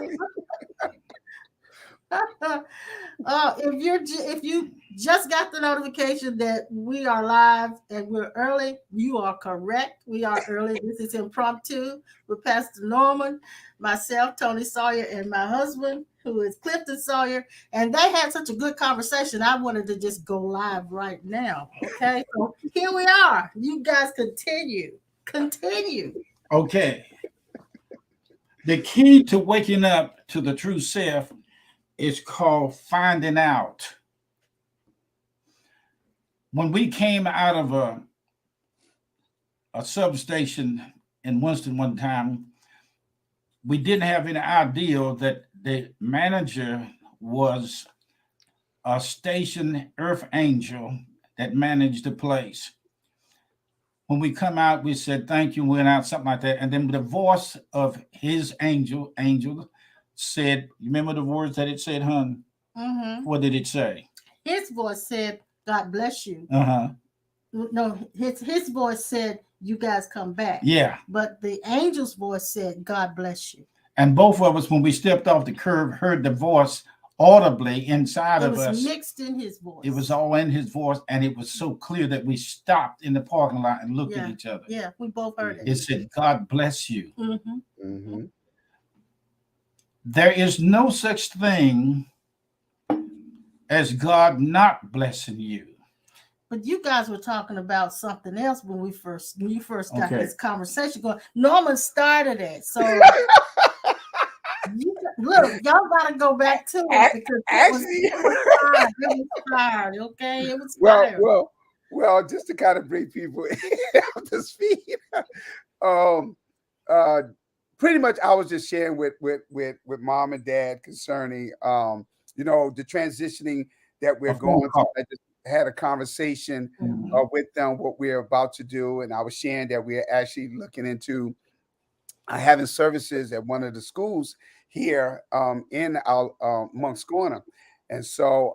exactly. If you just got the notification that we are live and we're early, you are correct. We are early. This is Impromptu with Pastor Norman, myself, Tony Sawyer, and my husband, who is Clifton Sawyer. And they had such a good conversation. I wanted to just go live right now. Okay, so here we are. You guys continue. Continue. Okay. The key to waking up to the true self is called finding out. When we came out of a substation in Winston one time, we didn't have any idea that the manager was a station earth angel that managed the place. When we come out, we said thank you, went out, something like that. And then the voice of his angel said, you remember the words that it said, hon? Mm-hmm. What did it say? His voice said, God bless you. Uh-huh. No, his voice said, you guys come back. Yeah. But the angel's voice said, God bless you. And both of us, when we stepped off the curb, heard the voice audibly inside of us. It was mixed in his voice. It was all in his voice, and it was so clear that we stopped in the parking lot and looked at each other. Yeah, we both heard it. It said, God bless you. Mm-hmm. Mm-hmm. There is no such thing as God not blessing you. But you guys were talking about something else when you first got this conversation going. Norman started it, so look, y'all gotta go back to it because it was fired. Okay, it was fired. Well, just to kind of bring people up to speed. Pretty much, I was just sharing with mom and dad concerning the transitioning that we're going through. I just had a conversation with them what we're about to do, and I was sharing that we're actually looking into having services at one of the schools here in our Monk's Corner. And so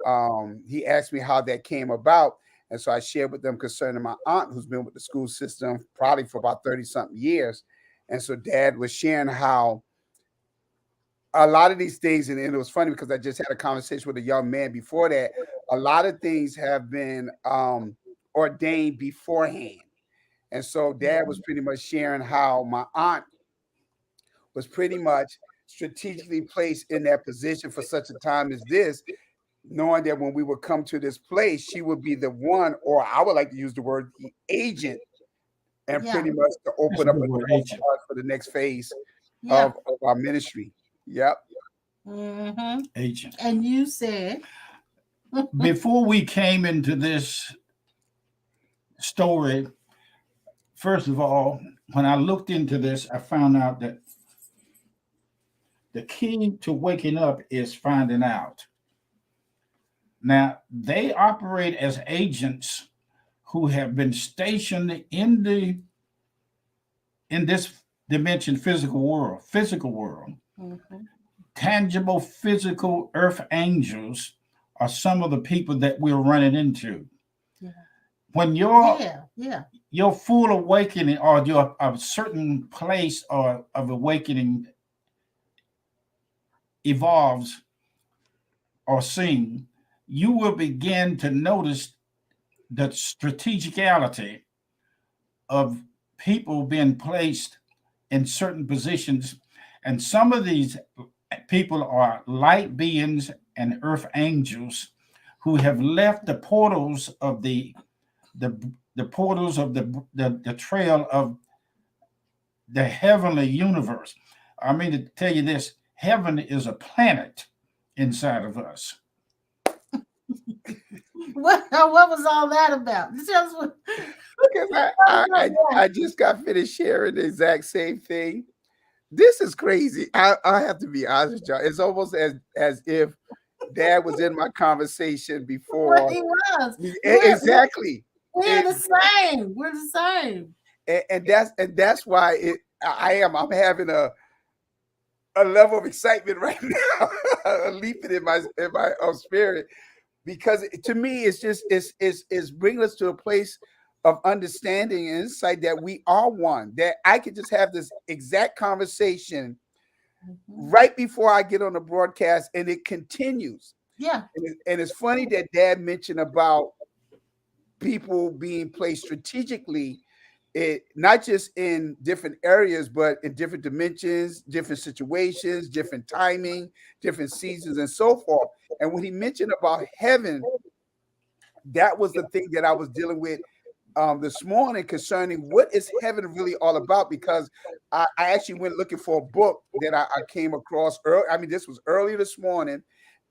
he asked me how that came about. And so I shared with them concerning my aunt, who's been with the school system probably for about 30-something years. And so dad was sharing how a lot of these things, and it was funny because I just had a conversation with a young man before that. A lot of things have been ordained beforehand. And so dad was pretty much sharing how my aunt was pretty much strategically placed in that position for such a time as this, knowing that when we would come to this place, she would be the one, or I would like to use the word, the agent, and pretty much to open up a door for the next phase of our ministry. Yep. Mm-hmm. Agent. And you said, before we came into this story, first of all, when I looked into this, I found out that the key to waking up is finding out. Now, they operate as agents who have been stationed in this dimension, physical world. Mm-hmm. Tangible, physical earth angels are some of the people that we're running into. Yeah. When your full awakening, or your a certain place of awakening evolves or seen, you will begin to notice the strategicality of people being placed in certain positions. And some of these people are light beings and earth angels who have left the portals of the portals of the trail of the heavenly universe. I mean, to tell you this, heaven is a planet inside of us. What was all that about? Because I just got finished sharing the exact same thing. This is crazy. I have to be honest with y'all. It's almost as if dad was in my conversation before. Well, he was. Exactly. We're the same. We're the same. And that's why I'm having a level of excitement right now, leaping in my spirit, because to me it's bringing us to a place of understanding and insight that we are one. That I could just have this exact conversation right before I get on the broadcast, and it continues. Yeah. And it's funny that Dad mentioned about people being placed strategically, not just in different areas, but in different dimensions, different situations, different timing, different seasons, and so forth. And when he mentioned about heaven, that was the thing that I was dealing with this morning concerning what is heaven really all about, because I actually went looking for a book that I came across early. I mean, this was early this morning,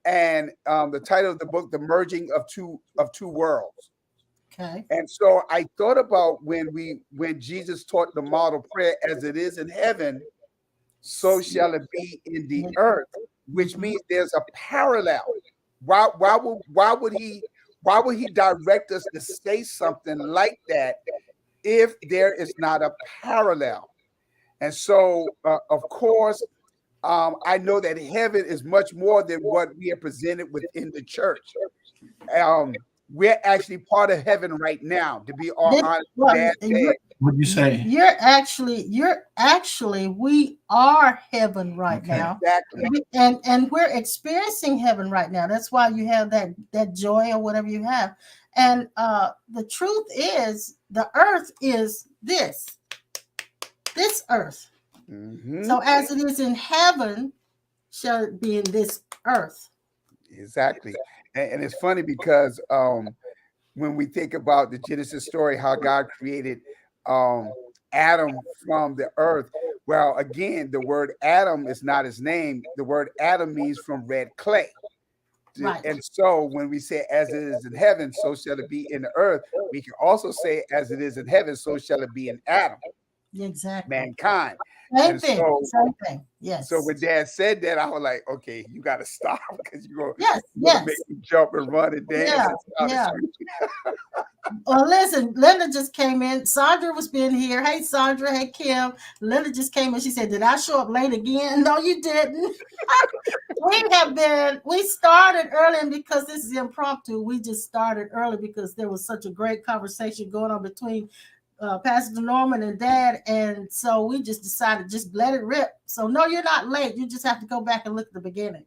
and the title of the book, The Merging of Two Worlds. Okay. And so I thought about when Jesus taught the model prayer, as it is in heaven, so shall it be in the earth, which means there's a parallel. Why would he direct us to say something like that if there is not a parallel? And so, of course, I know that heaven is much more than what we are presented within the church. We're actually part of heaven right now, to be all honest. What you say? You're actually, we are heaven right now. Exactly. And we're experiencing heaven right now. That's why you have that joy or whatever you have. And the truth is, the earth is this earth. Mm-hmm. So as it is in heaven, shall it be in this earth. Exactly. And it's funny because when we think about the Genesis story, how God created Adam from the earth. Well, again, the word Adam is not his name. The word Adam means from red clay. Right. And so when we say as it is in heaven, so shall it be in the earth, we can also say as it is in heaven, so shall it be in Adam. Exactly. Mankind. Same thing. Yes. So when Dad said that, I was like, okay, you got to stop, because you're going yes. to make me jump and run and dance. Yeah. Well, listen, Linda just came in. Sandra was being here. Hey, Sandra. Hey, Kim. Linda just came in. She said, did I show up late again? No, you didn't. We started early, and because this is impromptu, we just started early because there was such a great conversation going on between Pastor Norman and Dad, and so we just decided just let it rip. So no, you're not late. You just have to go back and look at the beginning.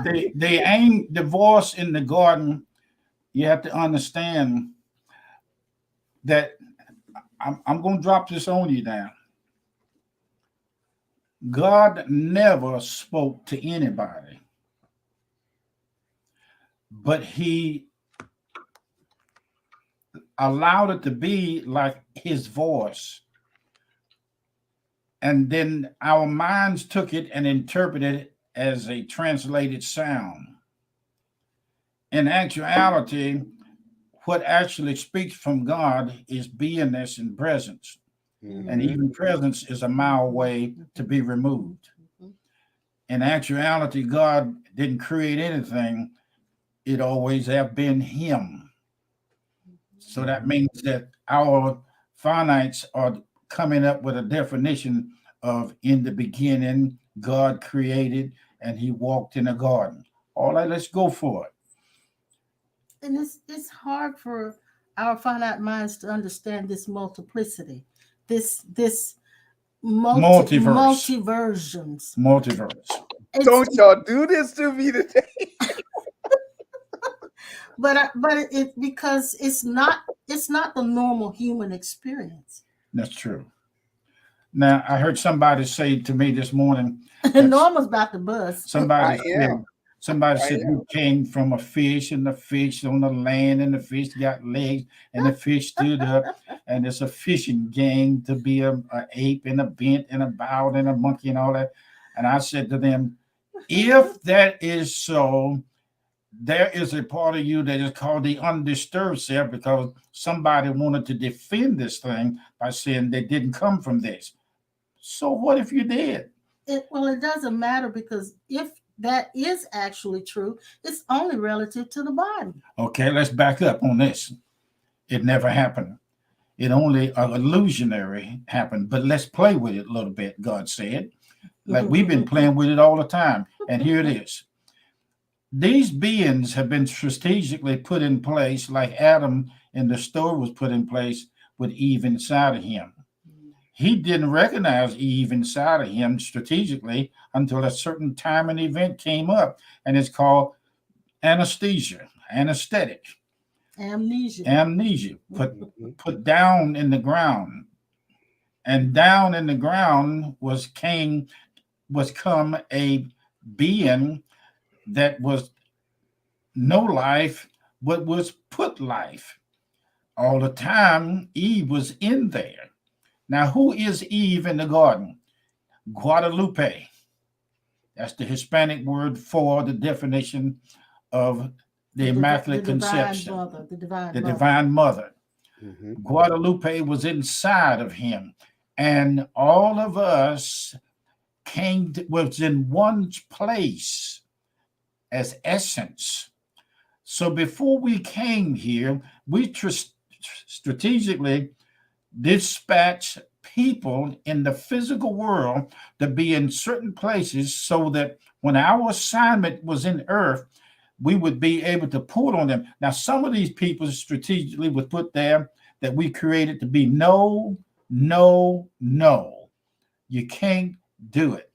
They ain't divorced in the garden. You have to understand that I'm going to drop this on you now. God never spoke to anybody, but he allowed it to be like his voice. And then our minds took it and interpreted it as a translated sound. In actuality, what actually speaks from God is beingness and presence. Mm-hmm. And even presence is a mile away to be removed. In actuality, God didn't create anything. It always have been him. So that means that our finites are coming up with a definition of in the beginning, God created and he walked in a garden. All right, let's go for it. And it's hard for our finite minds to understand this multiplicity, this multiversions. Don't y'all do this to me today. But it because it's not the normal human experience. That's true. Now I heard somebody say to me this morning. Norma's about to bust. Somebody said you came from a fish, and the fish on the land, and the fish got legs, and the fish stood up, and it's a fishing game to be a ape and a bent and a bowed and a monkey and all that. And I said to them, if that is so, there is a part of you that is called the undisturbed self, because somebody wanted to defend this thing by saying they didn't come from this. So what if you did? It doesn't matter, because if that is actually true, it's only relative to the body. Okay, let's back up on this. It never happened. It only illusionary happened, but let's play with it a little bit, God said. Like we've been playing with it all the time. And here it is. These beings have been strategically put in place, like Adam in the story was put in place with Eve inside of him. he didn't recognize Eve inside of him strategically until a certain time and event came up, and it's called anesthetic, amnesia, put down in the ground, and down in the ground was come a being that was no life, but was put life. All the time, Eve was in there. Now, who is Eve in the garden? Guadalupe. That's the Hispanic word for the definition of the Immaculate Conception, the Divine Mother. Guadalupe was inside of him, and all of us was in one place as essence. So before we came here, we strategically dispatch people in the physical world to be in certain places so that when our assignment was in earth, we would be able to pull on them. Now, some of these people strategically was put there that we created to be no, no, no. You can't do it.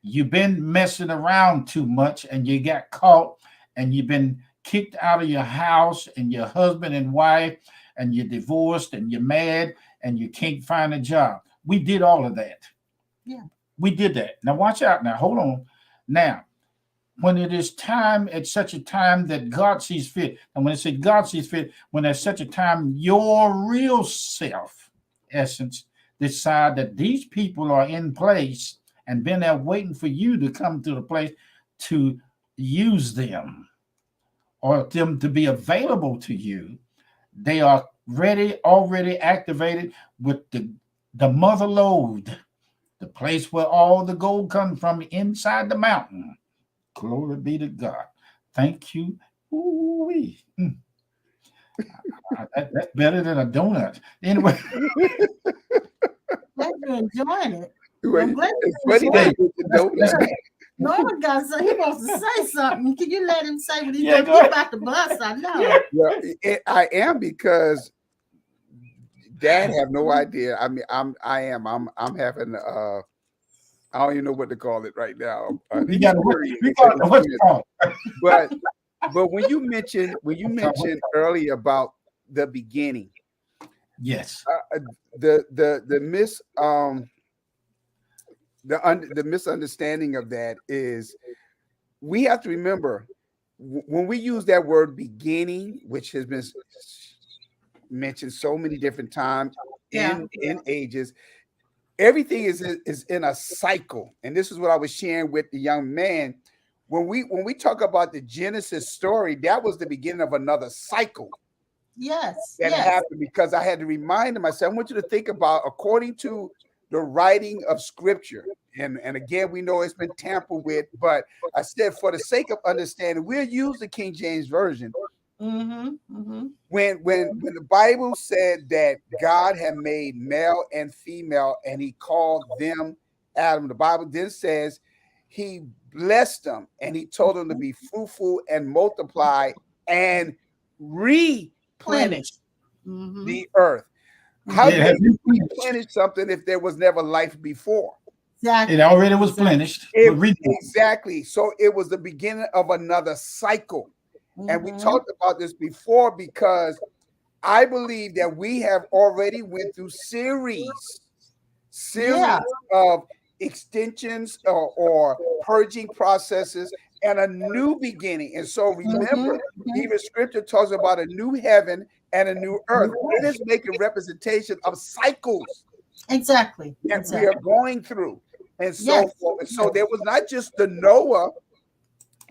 You've been messing around too much and you got caught and you've been kicked out of your house and your husband and wife and you're divorced and you're mad and you can't find a job. We did all of that. Yeah. We did that. Now watch out now. Hold on. Now, when it is time, at such a time that God sees fit, and when it says God sees fit, when at such a time your real self, essence, decide that these people are in place and been there waiting for you to come to the place to use them or them to be available to you, they are ready, already activated with the mother lode, the place where all the gold comes from inside the mountain. Glory be to God. Thank you. Ooh-wee. That's better than a donut. Anyway. Glad you're enjoying it. It's funny that you donut. Norman got so he wants to say something. Can you let him say what he's about the bus? I know. Yeah, I am, because Dad have no idea. I mean, I'm having I don't even know what to call it right now. But when you mentioned earlier about the beginning, yes, the misunderstanding of that is we have to remember when we use that word beginning, which has been mentioned so many different times in ages, everything is in a cycle. And this is what I was sharing with the young man. When we talk about the Genesis story, that was the beginning of another cycle. Yes. That happened, because I had to remind him. I said, I want you to think about, according to the writing of Scripture, and again, we know it's been tampered with, but I said, for the sake of understanding, we'll use the King James Version. When the Bible said that God had made male and female and he called them Adam, the Bible then says he blessed them and he told them to be fruitful and multiply and replenish the earth. How can you replenish something if there was never life before? Exactly. It already was plenished. Exactly. So it was the beginning of another cycle. And we talked about this before, because I believe that we have already went through series of extensions or purging processes and a new beginning. And so remember, even Scripture talks about a new heaven and a new earth. It is making representation of cycles. Exactly. That we are going through. And so, so there was not just the Noah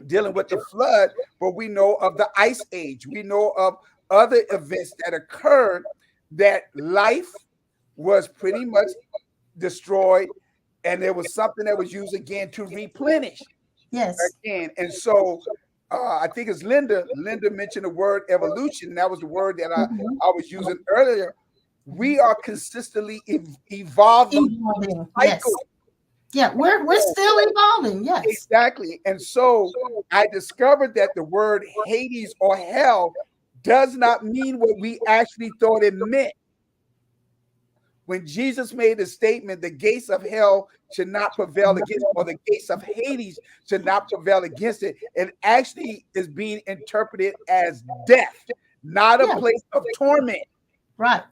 dealing with the flood, but we know of the ice age. We know of other events that occurred, that life was pretty much destroyed, and there was something that was used again to replenish. Yes. Again. And so I think it's Linda mentioned the word evolution. That was the word that I was using earlier. We are consistently evolving. Yes. Yeah, we're still evolving. Yes, exactly. And so I discovered that the word Hades or hell does not mean what we actually thought it meant. when Jesus made the statement, the gates of hell should not prevail against, or the gates of Hades should not prevail against it, it actually is being interpreted as death, not a place of torment. Right.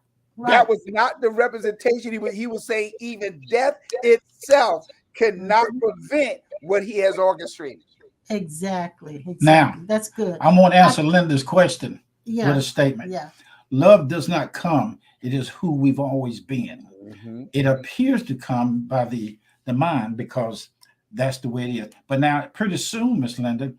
That was not the representation. He was saying even death itself cannot prevent what he has orchestrated. Exactly. Now, that's good. I'm going to answer Linda's question with a statement. Yeah. Love does not come. It is who we've always been. It appears to come by the mind because that's the way it is. But now, pretty soon, Miss Linda, you're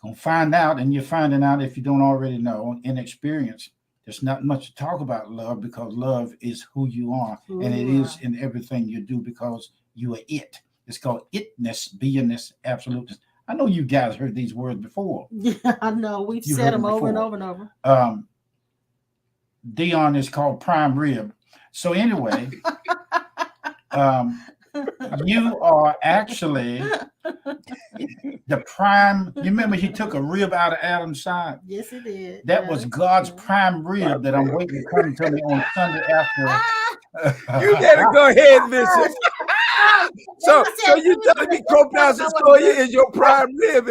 going to find out, and you're finding out if you don't already know, in experience, there's not much to talk about love because love is who you are, and it is in everything you do because you are it. It's called itness, beingness, absoluteness. I know you guys heard these words before. Yeah, I know. We've said them over and over and over. Dion is called prime rib. So anyway, you are actually the prime. You remember he took a rib out of Adam's side? Yes, he did. That was God's prime rib that I'm waiting to come to me on Sunday after. You better go ahead, Bishop. So you telling me co-pastor Sawyer is your prime rib?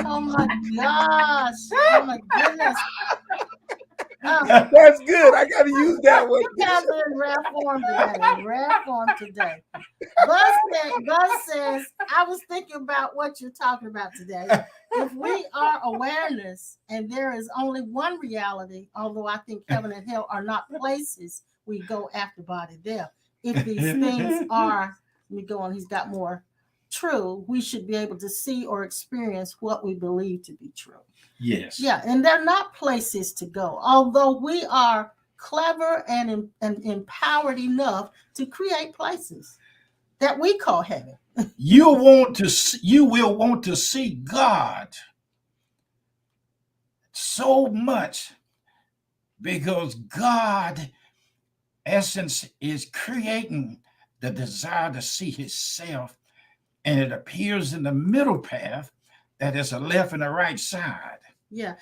Oh my gosh! Oh my goodness! That's good. I got to use that one. In rare form today. Buzz says, I was thinking about what you're talking about today. If we are awareness and there is only one reality, although I think heaven and hell are not places we go after body death. If these things are, let me go on, he's got more, true, we should be able to see or experience what we believe to be true. Yes. Yeah, and they're not places to go. Although we are clever and empowered enough to create places that we call heaven. You will want to see God so much because God, essence, is creating the desire to see Himself, and it appears in the middle path that is a left and a right side. Yeah.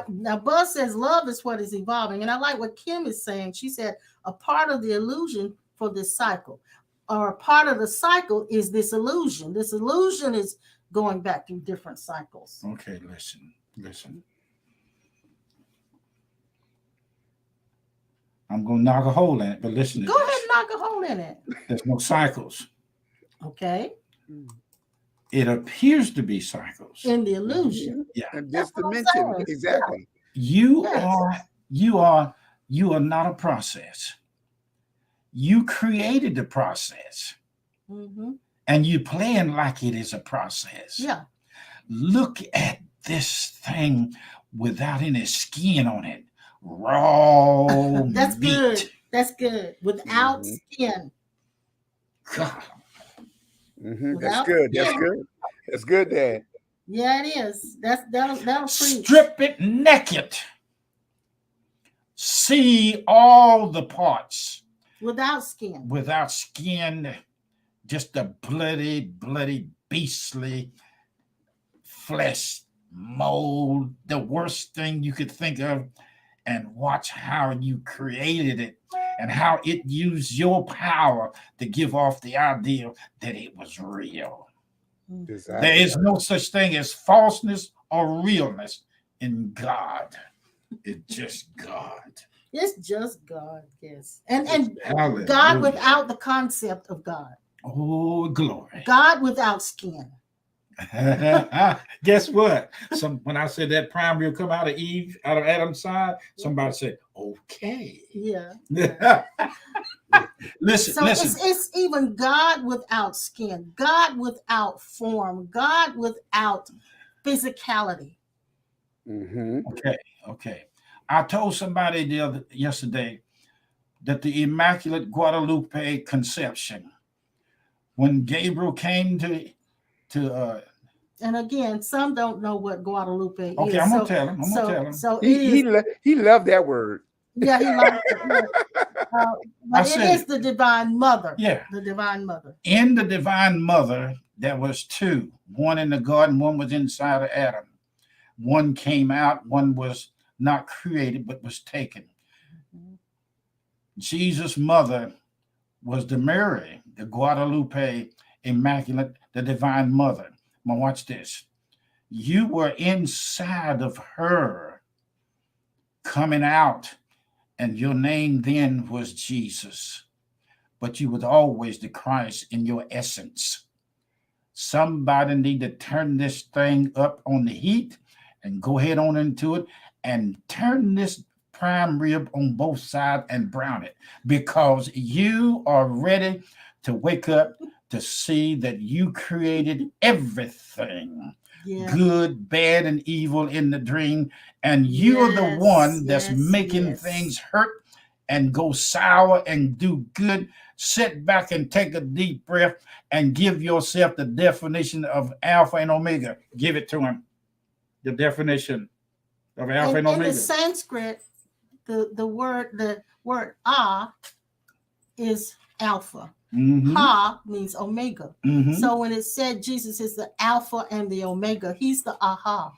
Now, Buzz says love is what is evolving. And I like what Kim is saying. She said a part of the illusion for this cycle, or a part of the cycle is this illusion. This illusion is going back through different cycles. Okay, listen. I'm going to knock a hole in it, but listen to this. Go ahead and knock a hole in it. There's no cycles. Okay. It appears to be cycles. In the illusion. Yeah. In this dimension. Exactly. You are not a process. You created the process. And you playing like it is a process. Yeah. Look at this thing without any skin on it. Raw That's meat. good. That's good. Without skin. God. That's good. That's good. That's good, Dad. Yeah, it is. That'll preach. Strip it naked. See all the parts. Without skin. Without skin. Just a bloody, beastly flesh mold. The worst thing you could think of. And watch how you created it and how it used your power to give off the idea that it was real. Exactly. There is no such thing as falseness or realness in God. It's just God. It's just God, yes. And God without the concept of God. Oh, glory. God without skin. Guess what? When I said that prime rib come out of Adam's side, somebody said, okay. Yeah. Listen. It's even God without skin, God without form, God without physicality. Okay. I told somebody yesterday that the Immaculate Guadalupe Conception, when Gabriel came to and again, some don't know what Guadalupe is. Okay, I'm gonna tell him. So he loved that word. Yeah, he liked it. But it is the Divine Mother. Yeah, the Divine Mother. In the Divine Mother, there was two. One in the garden, one was inside of Adam. One came out, one was not created but was taken. Jesus' mother was the Mary, the Guadalupe Immaculate, the Divine Mother. Now watch this. You were inside of her, coming out, and your name then was Jesus, but you was always the Christ in your essence. Somebody need to turn this thing up on the heat and go ahead on into it and turn this prime rib on both sides and brown it, because you are ready to wake up to see that you created everything, good, bad, and evil in the dream, and you're the one that's making things hurt and go sour and do good. Sit back and take a deep breath and give yourself the definition of Alpha and Omega. Give it to him. The definition of Alpha and Omega. In the Sanskrit, the word ah is Alpha. Mm-hmm. Ha means Omega. Mm-hmm. So when it said Jesus is the Alpha and the Omega, he's the aha.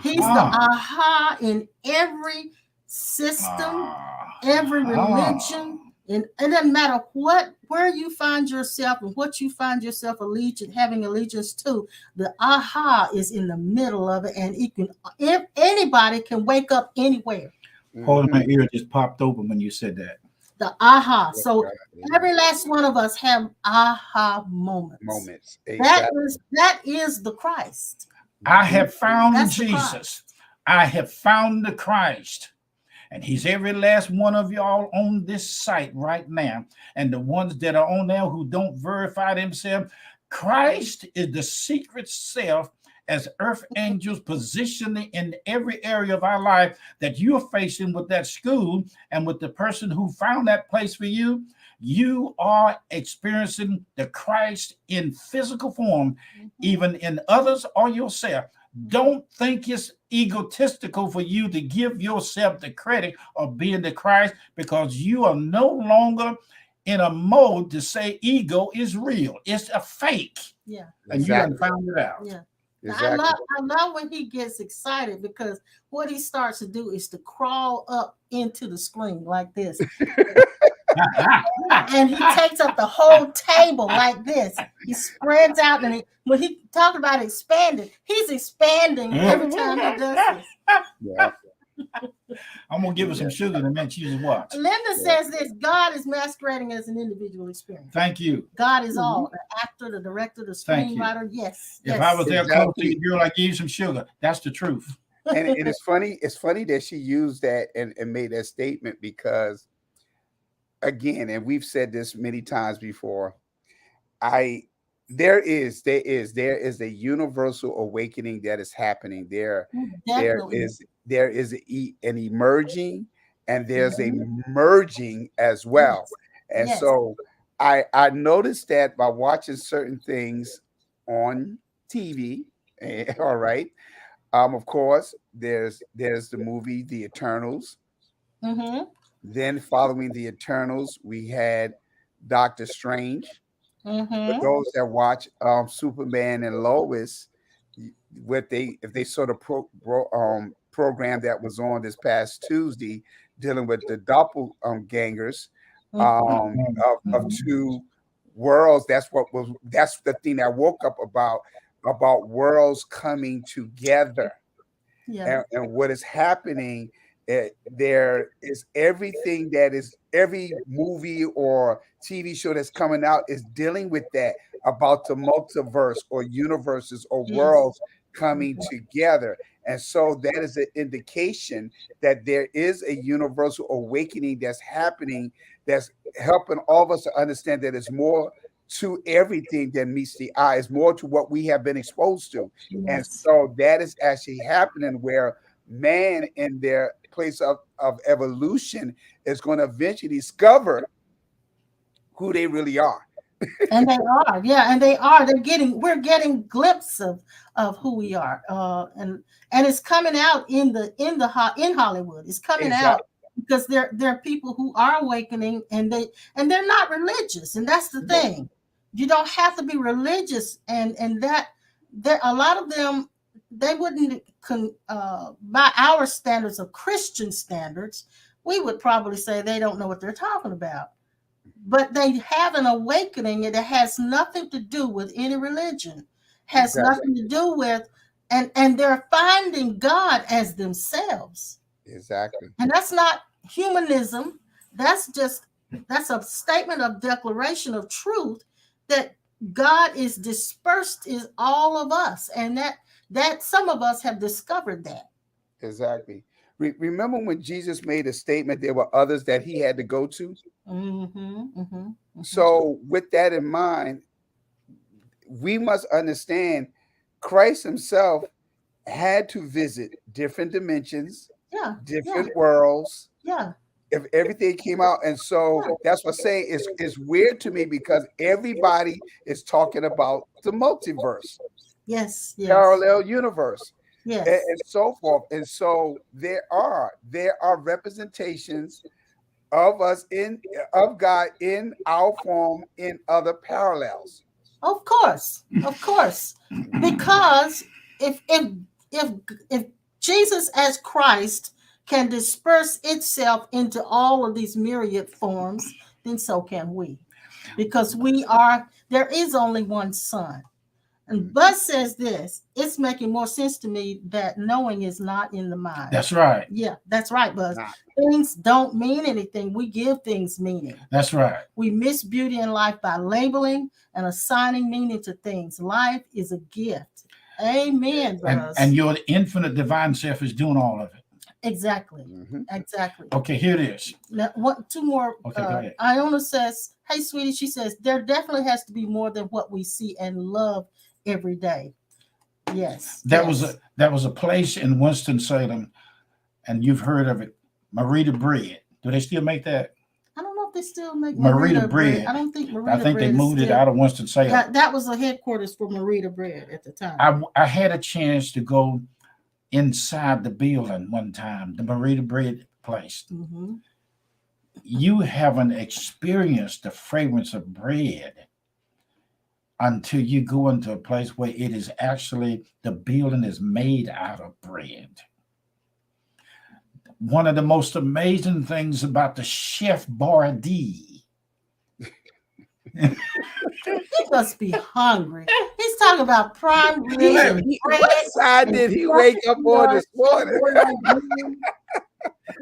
He's the aha in every system, every religion. And it doesn't matter where you find yourself and what you find yourself having allegiance to. The aha is in the middle of it, and if anybody can wake up anywhere. Hold on, my ear just popped open when you said that. The aha. So every last one of us have aha moments. Exactly. That is the Christ. I have found Jesus. I have found the Christ. And he's every last one of y'all on this site right now. And the ones that are on there who don't verify themselves, Christ is the secret self as earth angels positioning in every area of our life that you're facing with that school and with the person who found that place for you. You are experiencing the Christ in physical form, even in others or yourself. Don't think it's egotistical for you to give yourself the credit of being the Christ, because you are no longer in a mode to say ego is real. It's a fake. Yeah. And you haven't found it out. Yeah. Exactly. I love when he gets excited, because what he starts to do is to crawl up into the screen like this. And he takes up the whole table like this. He spreads out, and when he talks about expanding, he's expanding every time he does this. Yeah. I'm gonna give her some sugar in a minute. You just watch. Linda says this: God is masquerading as an individual experience. Thank you. God is all, the actor, the director, the screenwriter. Yes. If I was there close to you, girl, I gave you some sugar. That's the truth. And it's funny. It's funny that she used that and made that statement, because, again, and we've said this many times before, there is a universal awakening that is happening. There is an emerging, and there's a merging as well. And so I noticed that by watching certain things on TV. All right. Of course, there's the movie The Eternals. Mm-hmm. Then following The Eternals, we had Doctor Strange. Mm-hmm. For those that watch Superman and Lois, if they sort of program that was on this past Tuesday, dealing with the doppelgangers of two worlds. That's the thing that woke up about worlds coming together. Yeah. And what is happening, there is everything that is every movie or TV show that's coming out is dealing with that, about the multiverse or universes or worlds coming together. And so that is an indication that there is a universal awakening that's happening, that's helping all of us to understand that it's more to everything that meets the eye. It's more to what we have been exposed to. Yes. And so that is actually happening, where man in their place of evolution is going to eventually discover who they really are. And they are, and they are. We're getting glimpse of who we are, and it's coming out in Hollywood. It's coming out because there are people who are awakening, and they're not religious, and that's the thing. You don't have to be religious, and that there a lot of them, they wouldn't by our standards of Christian standards, we would probably say they don't know what they're talking about. But they have an awakening, and it has nothing to do with any religion, has nothing to do with, and they're finding God as themselves. Exactly. And that's not humanism. That's a statement of declaration of truth that God is dispersed is all of us, and that some of us have discovered that. Exactly. Remember when Jesus made a statement, there were others that he had to go to? So with that in mind, we must understand Christ himself had to visit different dimensions, different worlds. Yeah. If everything came out, and so that's what I'm saying. It's weird to me because everybody is talking about the multiverse, parallel universe, and so forth. And so there are representations of us of God in our form in other parallels. Of course, because if Jesus as Christ can disperse itself into all of these myriad forms, then so can we, because there is only one Son. And Buzz says this, it's making more sense to me that knowing is not in the mind. That's right. Yeah, that's right, Buzz. Things don't mean anything. We give things meaning. That's right. We miss beauty in life by labeling and assigning meaning to things. Life is a gift. Amen, Buzz. And your infinite divine self is doing all of it. Exactly. Exactly. Okay, here it is. Now, two more. Okay, go ahead. Iona says, hey, sweetie, she says, there definitely has to be more than what we see and love every day. Yes. That was a place in Winston-Salem, and you've heard of it, Marita Bread. Do they still make that? I don't know if they still make Marita Bread. I don't think Marita Bread. I think they moved it out of Winston-Salem. That was the headquarters for Marita Bread at the time. I had a chance to go inside the building one time, the Marita Bread place. You haven't experienced the fragrance of bread until you go into a place where it is actually, the building is made out of bread. One of the most amazing things about the Chef Boyardee. He must be hungry. He's talking about prime rib. What side did he wake up on this morning?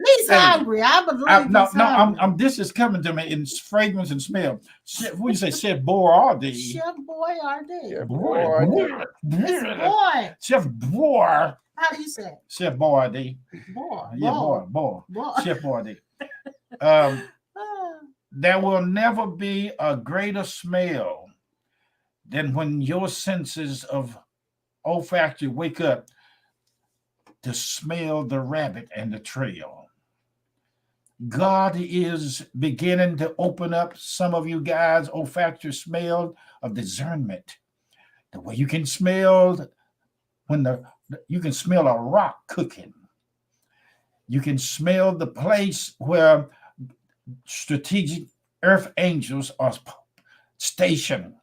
He's hungry. I believe No. This is coming to me in fragrance and smell. What do you say, Chef Boyardee? Chef Boyardee. Boy. Chef Boy. How do you say it? Chef Boyardee. Boy. Chef Boyardee. There will never be a greater smell than when your senses of olfactory wake up to smell the rabbit and the trail. God is beginning to open up some of you guys' olfactory smell of discernment. The way you can smell you can smell a rock cooking. You can smell the place where strategic earth angels are stationed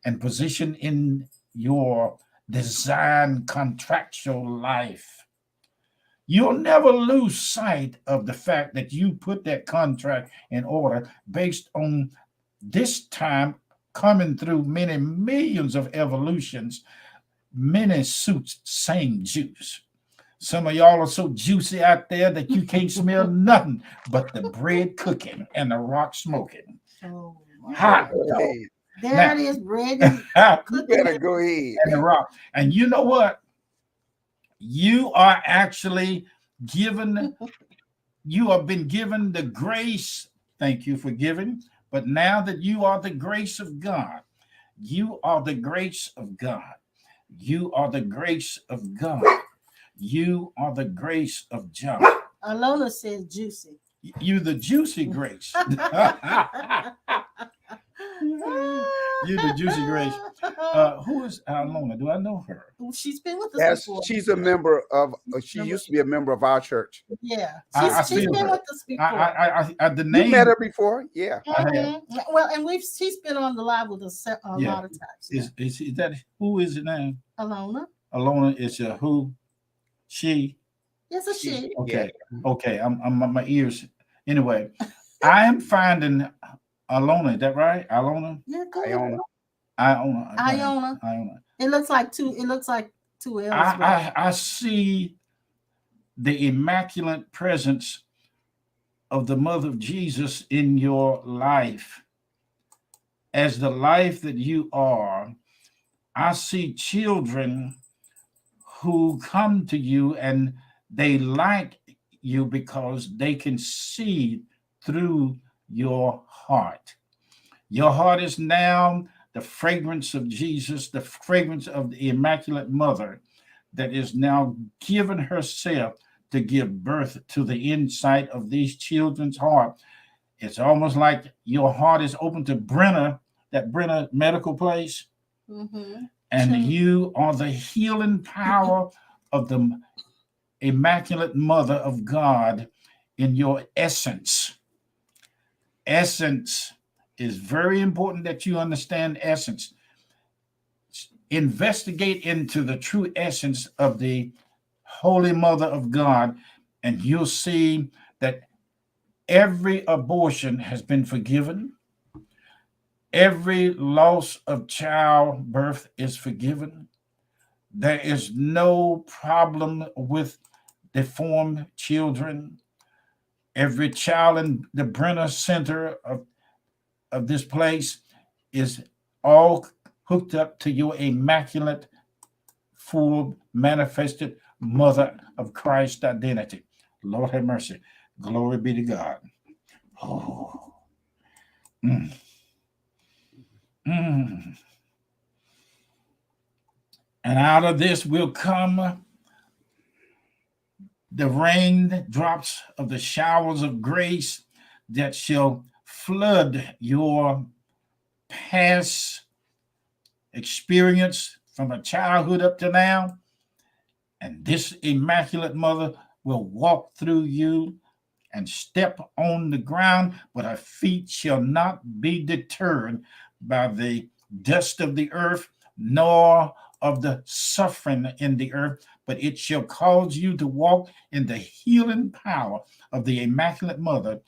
and positioned in your design contractual life. You'll never lose sight of the fact that you put that contract in order based on this time coming through many millions of evolutions, many suits, same juice. Some of y'all are so juicy out there that you can't smell nothing but the bread cooking and the rock smoking. Oh, hot. There it is, bread. You better go ahead. And the rock. And you know what? You are actually given, you have been given the grace. Thank you for giving. But now that you are the grace of God, you are the grace of God. You are the grace of God. You are the grace of John. Alona says juicy. You the juicy grace. You the juicy grace. Who is Alona? Do I know her? She's been with us before. She's a member of. She used to be a member of our church. Yeah, she's been with us before. The name. You met her before, yeah. Well, and she's been on the live with us a lot of times. Is that who is it now? Alona. Alona is a who? She. Yes, a she. Okay. Okay. I'm my ears. Anyway, I am finding Alona. Is that right? Alona? Yeah, go ahead. Iona. Iona. Iona. Iona. It looks like two L's. I see the immaculate presence of the mother of Jesus in your life. As the life that you are, I see children who come to you and they like you because they can see through your heart. Your heart is now the fragrance of Jesus, the fragrance of the Immaculate Mother that is now given herself to give birth to the inside of these children's heart. It's almost like your heart is open to Brenner, that Brenner medical place. Mm-hmm. And you are the healing power of the Immaculate Mother of God in your essence. Essence is very important that you understand essence. Investigate into the true essence of the Holy Mother of God, and you'll see that every abortion has been forgiven. Every loss of childbirth is forgiven. There is no problem with deformed children. Every child in the Brenner Center of this place is all hooked up to your immaculate, full, manifested Mother of Christ identity. Lord have mercy. Glory be to God. Oh. Mm. Mm. And out of this will come the rain drops of the showers of grace that shall flood your past experience from a childhood up to now. And this Immaculate Mother will walk through you and step on the ground, but her feet shall not be deterred by the dust of the earth, nor of the suffering in the earth, but it shall cause you to walk in the healing power of the Immaculate Mother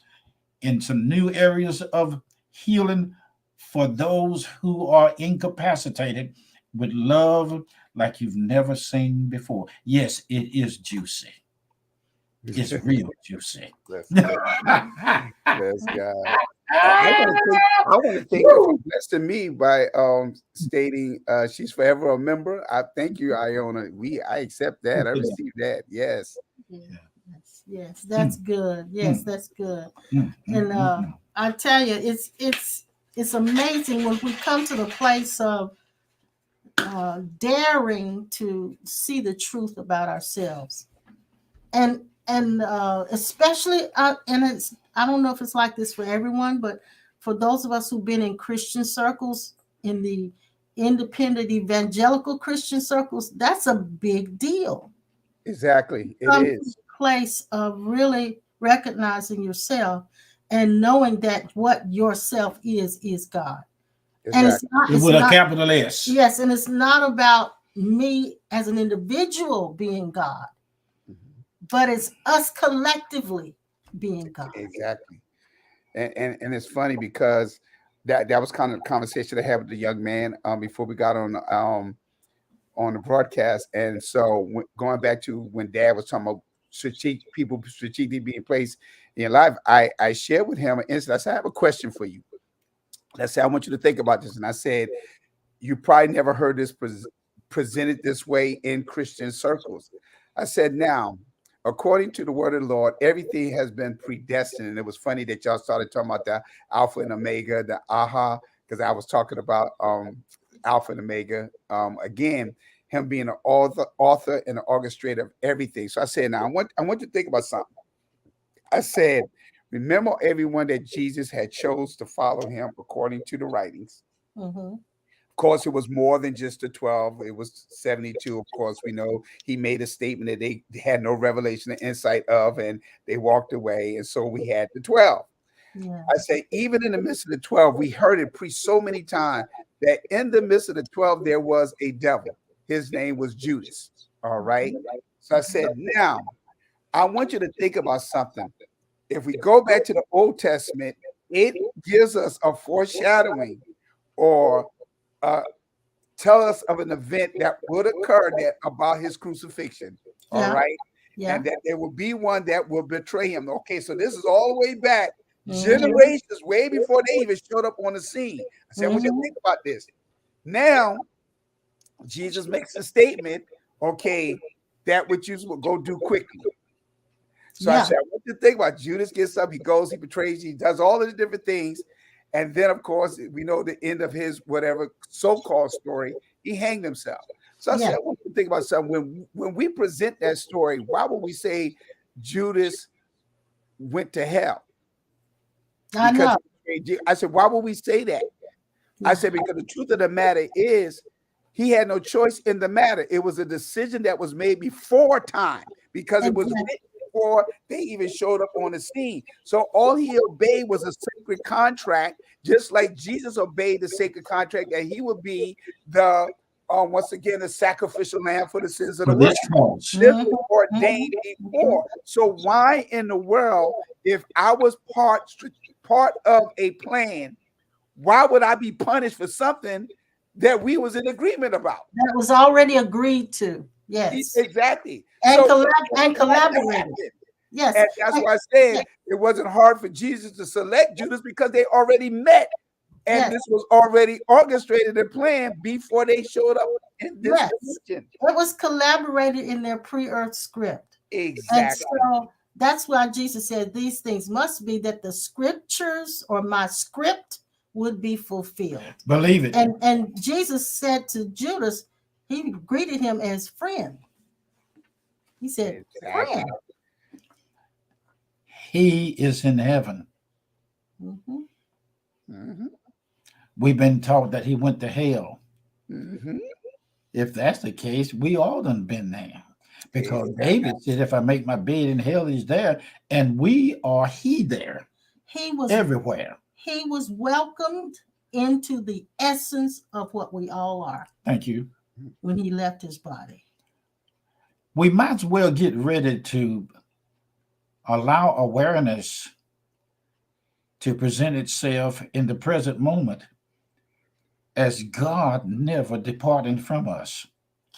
in some new areas of healing for those who are incapacitated with love like you've never seen before. Yes, it is juicy. It's real juicy. Bless God. Bless God. I want to thank you for blessing me by stating she's forever a member. I thank you, Iona. I accept that. I receive that. Yes. Yes, that's good. Yes, that's good. And I tell you, it's amazing when we come to the place of daring to see the truth about ourselves, and especially and it's, I don't know if it's like this for everyone, but for those of us who've been in Christian circles, in the independent evangelical Christian circles, that's a big deal. Exactly. It is. Place of really recognizing yourself and knowing that what yourself is God. Exactly. And it's not with a capital S. Yes, and it's not about me as an individual being God, but it's us collectively being God. Exactly. And it's funny because that was kind of the conversation I had with the young man before we got on the broadcast. And so going back to when Dad was talking about people strategically being placed in your life, I shared with him an incident. I said, I have a question for you. I said, I want you to think about this. And I said, you probably never heard this presented this way in Christian circles. I said, now, according to the word of the Lord, everything has been predestined. And it was funny that y'all started talking about the Alpha and Omega, the AHA, because I was talking about Alpha and Omega. Again, him being an author and an orchestrator of everything. So I said, now I want you to think about something. I said, remember everyone that Jesus had chose to follow him according to the writings. Mm-hmm. Of course, it was more than just the 12. It was 72. Of course, we know he made a statement that they had no revelation or insight of, and they walked away. And so we had the 12. Yeah. I say, even in the midst of the 12, we heard it preached so many times that in the midst of the 12, there was a devil. His name was Judas. All right. So I said, now I want you to think about something. if we go back to the Old Testament, it gives us a foreshadowing or tell us of an event that would occur that about his crucifixion. All right. Yeah. And that there will be one that will betray him. Okay, so this is all the way back, Mhm. generations way before they even showed up on the scene. I said, what do you think about this? Now, Jesus makes a statement, okay, that which you will go do quickly. So I said, what do you think about Judas gets up, he goes, he betrays, he does all of the different things. And then, of course, we know the end of his whatever so-called story, he hanged himself. So I said, what do you think about something? When we present that story, why would we say Judas went to hell? Because I said, why would we say that? I said, because the truth of the matter is he had no choice in the matter. It was a decision that was made before time because it was written before they even showed up on the scene. So all he obeyed was a sacred contract, just like Jesus obeyed the sacred contract that he would be the once again the sacrificial lamb for the sins of the world. This was ordained before. So why in the world, if I was part of a plan, why would I be punished for something that we was in agreement about? That was already agreed to. Yes, exactly. And collaborated. Yes, and that's why I said it wasn't hard for Jesus to select Judas because they already met, and this was already orchestrated and planned before they showed up in this position. It was collaborated in their pre-earth script. Exactly. And so that's why Jesus said these things must be that the scriptures or my script would be fulfilled. Believe it. And Jesus said to Judas, he greeted him as friend. He said, friend. He is in heaven. We've been taught that he went to hell. If that's the case, we all done been there. Because David said, if I make my bed in hell, he's there. And we are he there. He was everywhere. He was welcomed into the essence of what we all are. Thank you. When he left his body. We might as well get ready to allow awareness to present itself in the present moment as God never departing from us.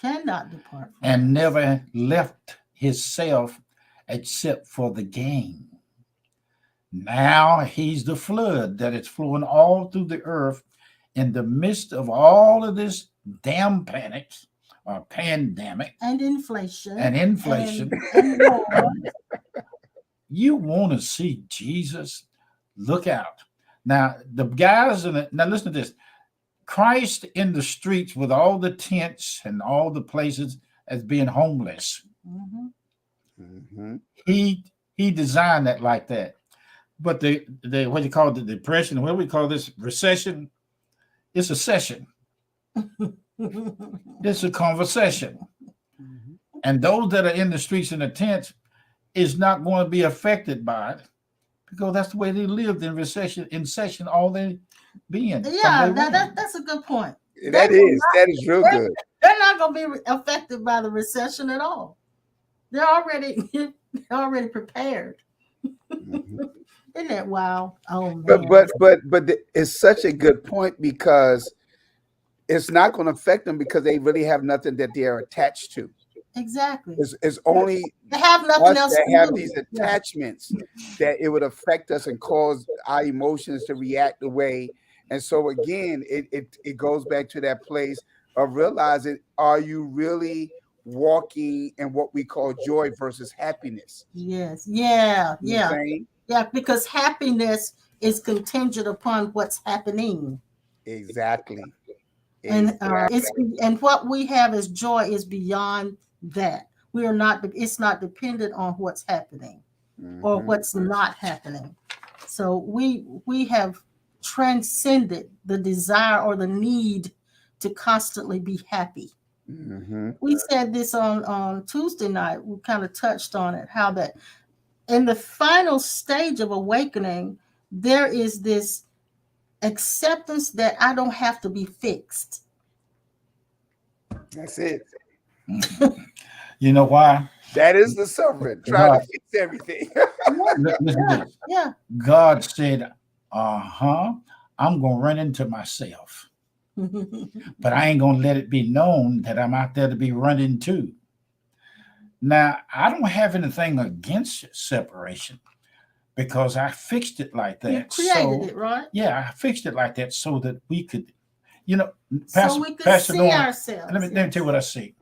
Cannot depart from and us. Never left his self except for the gain. Now he's the flood that is flowing all through the earth in the midst of all of this damn panic or pandemic and inflation and you want to see Jesus? Look out. Now the guys now listen to this. Christ in the streets with all the tents and all the places as being homeless. He designed that like that. But the what you call the depression, what do we call this, recession? It's a session. It's a conversation. And those that are in the streets in the tents is not going to be affected by it because that's the way they lived in session all they being. Yeah, that's a good point. That is real good. They're not going to be affected by the recession at all. They're already prepared. Isn't that wild? Oh man. But it's such a good point because it's not going to affect them because they really have nothing that they are attached to. Exactly. It's only they have nothing else that to have do. these attachments that it would affect us and cause our emotions to react the way. And so again, it goes back to that place of realizing, are you really walking in what we call joy versus happiness? Yes. Yeah. Because happiness is contingent upon what's happening. Exactly. And and what we have as joy is beyond that. We are not. It's not dependent on what's happening or what's not happening. So we have transcended the desire or the need to constantly be happy. We said this on Tuesday night. We kind of touched on it, how that in the final stage of awakening, there is this acceptance that I don't have to be fixed. That's it. You know why? That is the suffering, trying to fix everything. Listen to this. Yeah. God said, I'm going to run into myself, but I ain't going to let it be known that I'm out there to be run into. Now, I don't have anything against separation because I fixed it like that. You created it, right? Yeah, I fixed it like that so that we could, so we could Pastor see Norman, ourselves. Let me tell you what I see.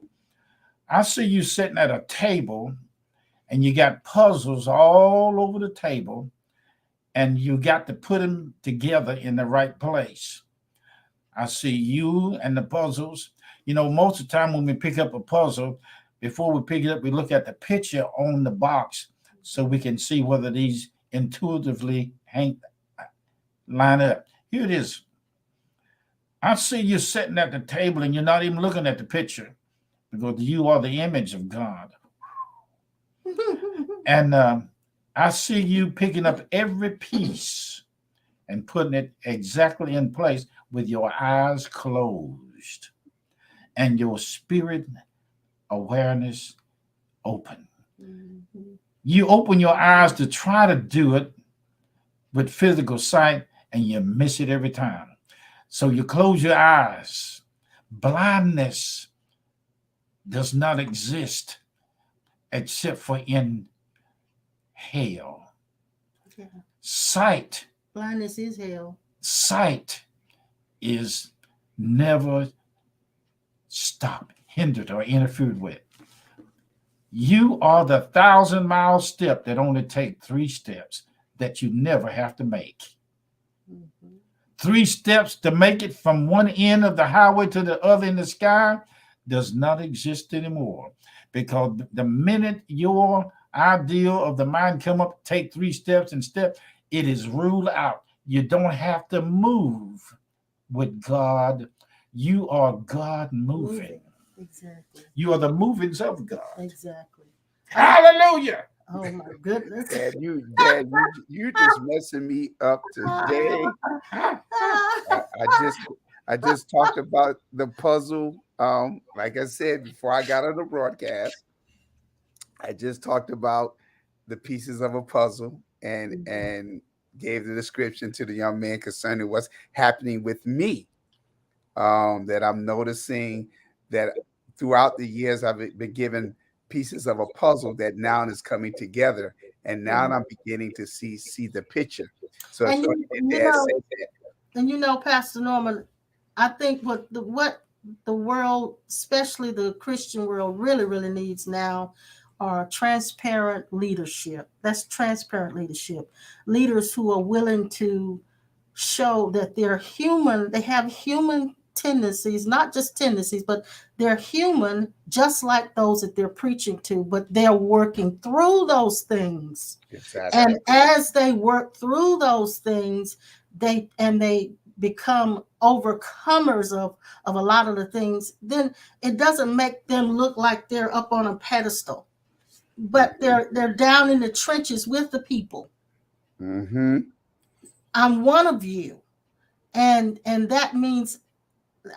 I see you sitting at a table and you got puzzles all over the table and you got to put them together in the right place. I see you and the puzzles. Most of the time when we pick up a puzzle, before we pick it up, we look at the picture on the box so we can see whether these intuitively line up. Here it is. I see you sitting at the table and you're not even looking at the picture because you are the image of God. And I see you picking up every piece and putting it exactly in place with your eyes closed and your spirit awareness open. Mm-hmm. You open your eyes to try to do it with physical sight and you miss it every time. So you close your eyes. Blindness does not exist except for in hell. Yeah. Sight. Blindness is hell. Sight is never stopped, hindered, or interfered with. You are the 1,000-mile step that only take 3 steps that you never have to make. Mm-hmm. 3 steps to make it from one end of the highway to the other in the sky does not exist anymore. Because the minute your ideal of the mind come up, take 3 steps and step, it is ruled out. You don't have to move with God. You are God moving. Exactly. You are the movings of God. Exactly. Hallelujah. Oh my goodness. Dad, you just messing me up today. I just talked about the puzzle. Like I said before I got on the broadcast, I just talked about the pieces of a puzzle and gave the description to the young man concerning what's happening with me. That I'm noticing that throughout the years I've been given pieces of a puzzle that now is coming together, and now I'm beginning to see the picture. So and Pastor Norman, I think what the world, especially the Christian world, really needs now are transparent leadership. That's transparent leadership. Leaders who are willing to show that they're human. They have human tendencies, not just tendencies, but they're human, just like those that they're preaching to, but they're working through those things. Exactly. And as they work through those things, they become overcomers of a lot of the things, then it doesn't make them look like they're up on a pedestal, but they're down in the trenches with the people. Mm-hmm. I'm one of you. And that means,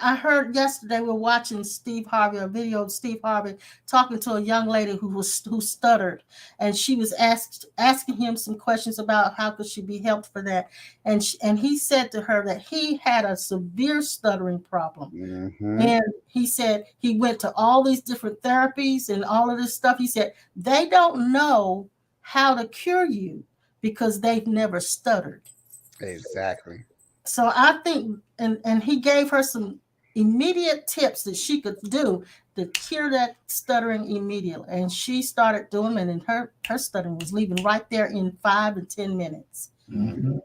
I heard yesterday, we're watching a video of Steve Harvey talking to a young lady who stuttered, and she was asking him some questions about how could she be helped for that, and he said to her that he had a severe stuttering problem. Mm-hmm. And he said he went to all these different therapies and all of this stuff. He said they don't know how to cure you because they've never stuttered. Exactly. So I think, and he gave her some immediate tips that she could do to cure that stuttering immediately. And she started doing it, and her stuttering was leaving right there in 5 and 10 minutes. Mm-hmm.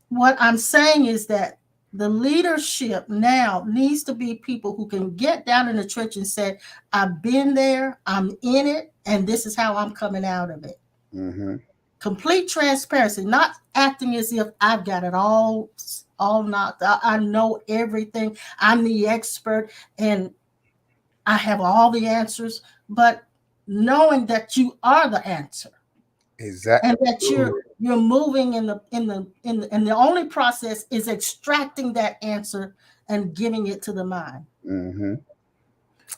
What I'm saying is that the leadership now needs to be people who can get down in the trench and say, I've been there, I'm in it, and this is how I'm coming out of it. Mm-hmm. Complete transparency, not acting as if I've got it all knocked out. I know everything. I'm the expert and I have all the answers, but knowing that you are the answer. Exactly. And that you're moving in the only process is extracting that answer and giving it to the mind. Mm-hmm.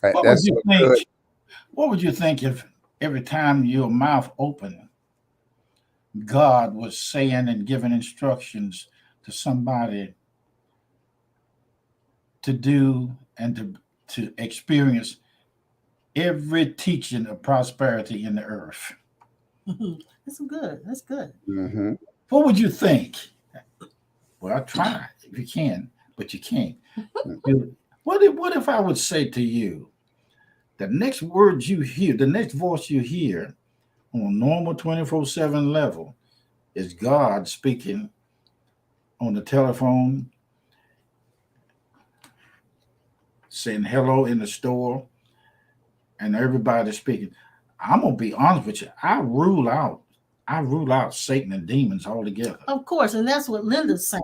What would you think? What would you think if every time your mouth opened, God was saying and giving instructions to somebody to do and to experience every teaching of prosperity in the earth? That's good. That's good. Mm-hmm. What would you think? Well, try if you can, but you can't. What if I would say to you, the next words you hear, the next voice you hear on a normal 24/7 level is God speaking on the telephone, saying hello in the store, and everybody speaking. I'm gonna be honest with you. I rule out Satan and demons altogether. Of course, and that's what Linda's saying.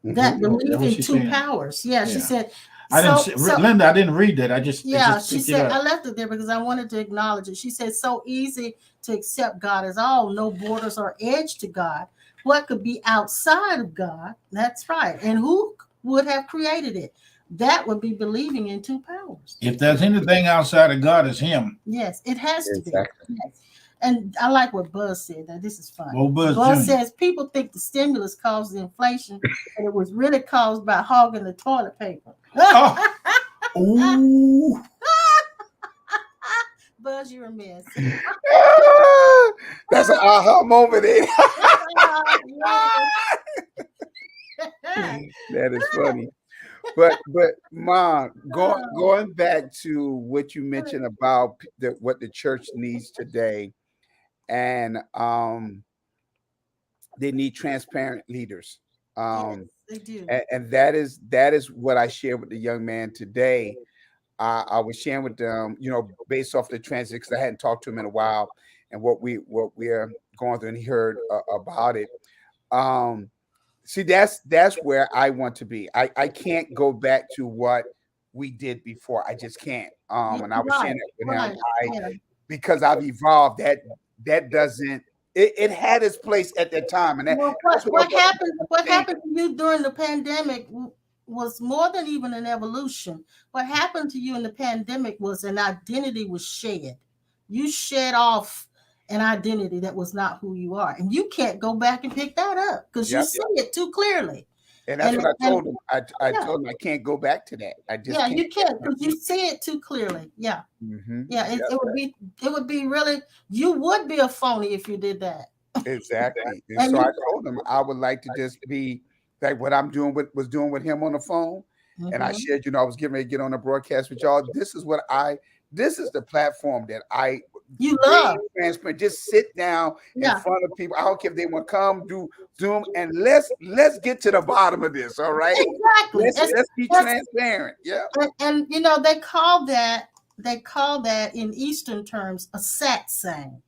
Mm-hmm. That believe in two saying? powers. Yeah, she said. Linda, I didn't read that. I just she said I left it there because I wanted to acknowledge it. She said, so easy to accept God as all, no borders or edge to God. What could be outside of God? That's right. And who would have created it? That would be believing in two powers. If there's anything outside of God, it's him. Yes, it has to be. Yes. And I like what Buzz said. That this is fun. Well, Buzz says people think the stimulus caused the inflation, and it was really caused by hogging the toilet paper. Ooh. Buzz, you're a mess. That's an aha moment. That is funny. But Mom, going back to what you mentioned about what the church needs today, and they need transparent leaders. Yes, they do. And that is what I shared with the young man today. I was sharing with them, based off the transit, because I hadn't talked to him in a while, and what we're going through, and he heard about it. See, that's where I want to be. I can't go back to what we did before. I just can't. And I was sharing it with him. Because I've evolved. That doesn't. It had its place at that time. And what happened to you during the pandemic was more than even an evolution. What happened to you in the pandemic was an identity was shed. You shed off an identity that was not who you are, and you can't go back and pick that up because you see it too clearly. And that's what I told him. I told him I can't go back to that. I just can't. You can't because you see it too clearly. Yeah, it would be really, you would be a phony if you did that. Exactly. And so I told him I would like to just be like what I'm doing was doing with him on the phone. And I shared, I was getting ready to get on a broadcast with y'all. This is the platform that you love. Transparent. Just sit down in front of people. I don't care if they want to come do Zoom, and let's get to the bottom of this. All right. Exactly. Let's be transparent. Yeah. And they call that in Eastern terms a satsang.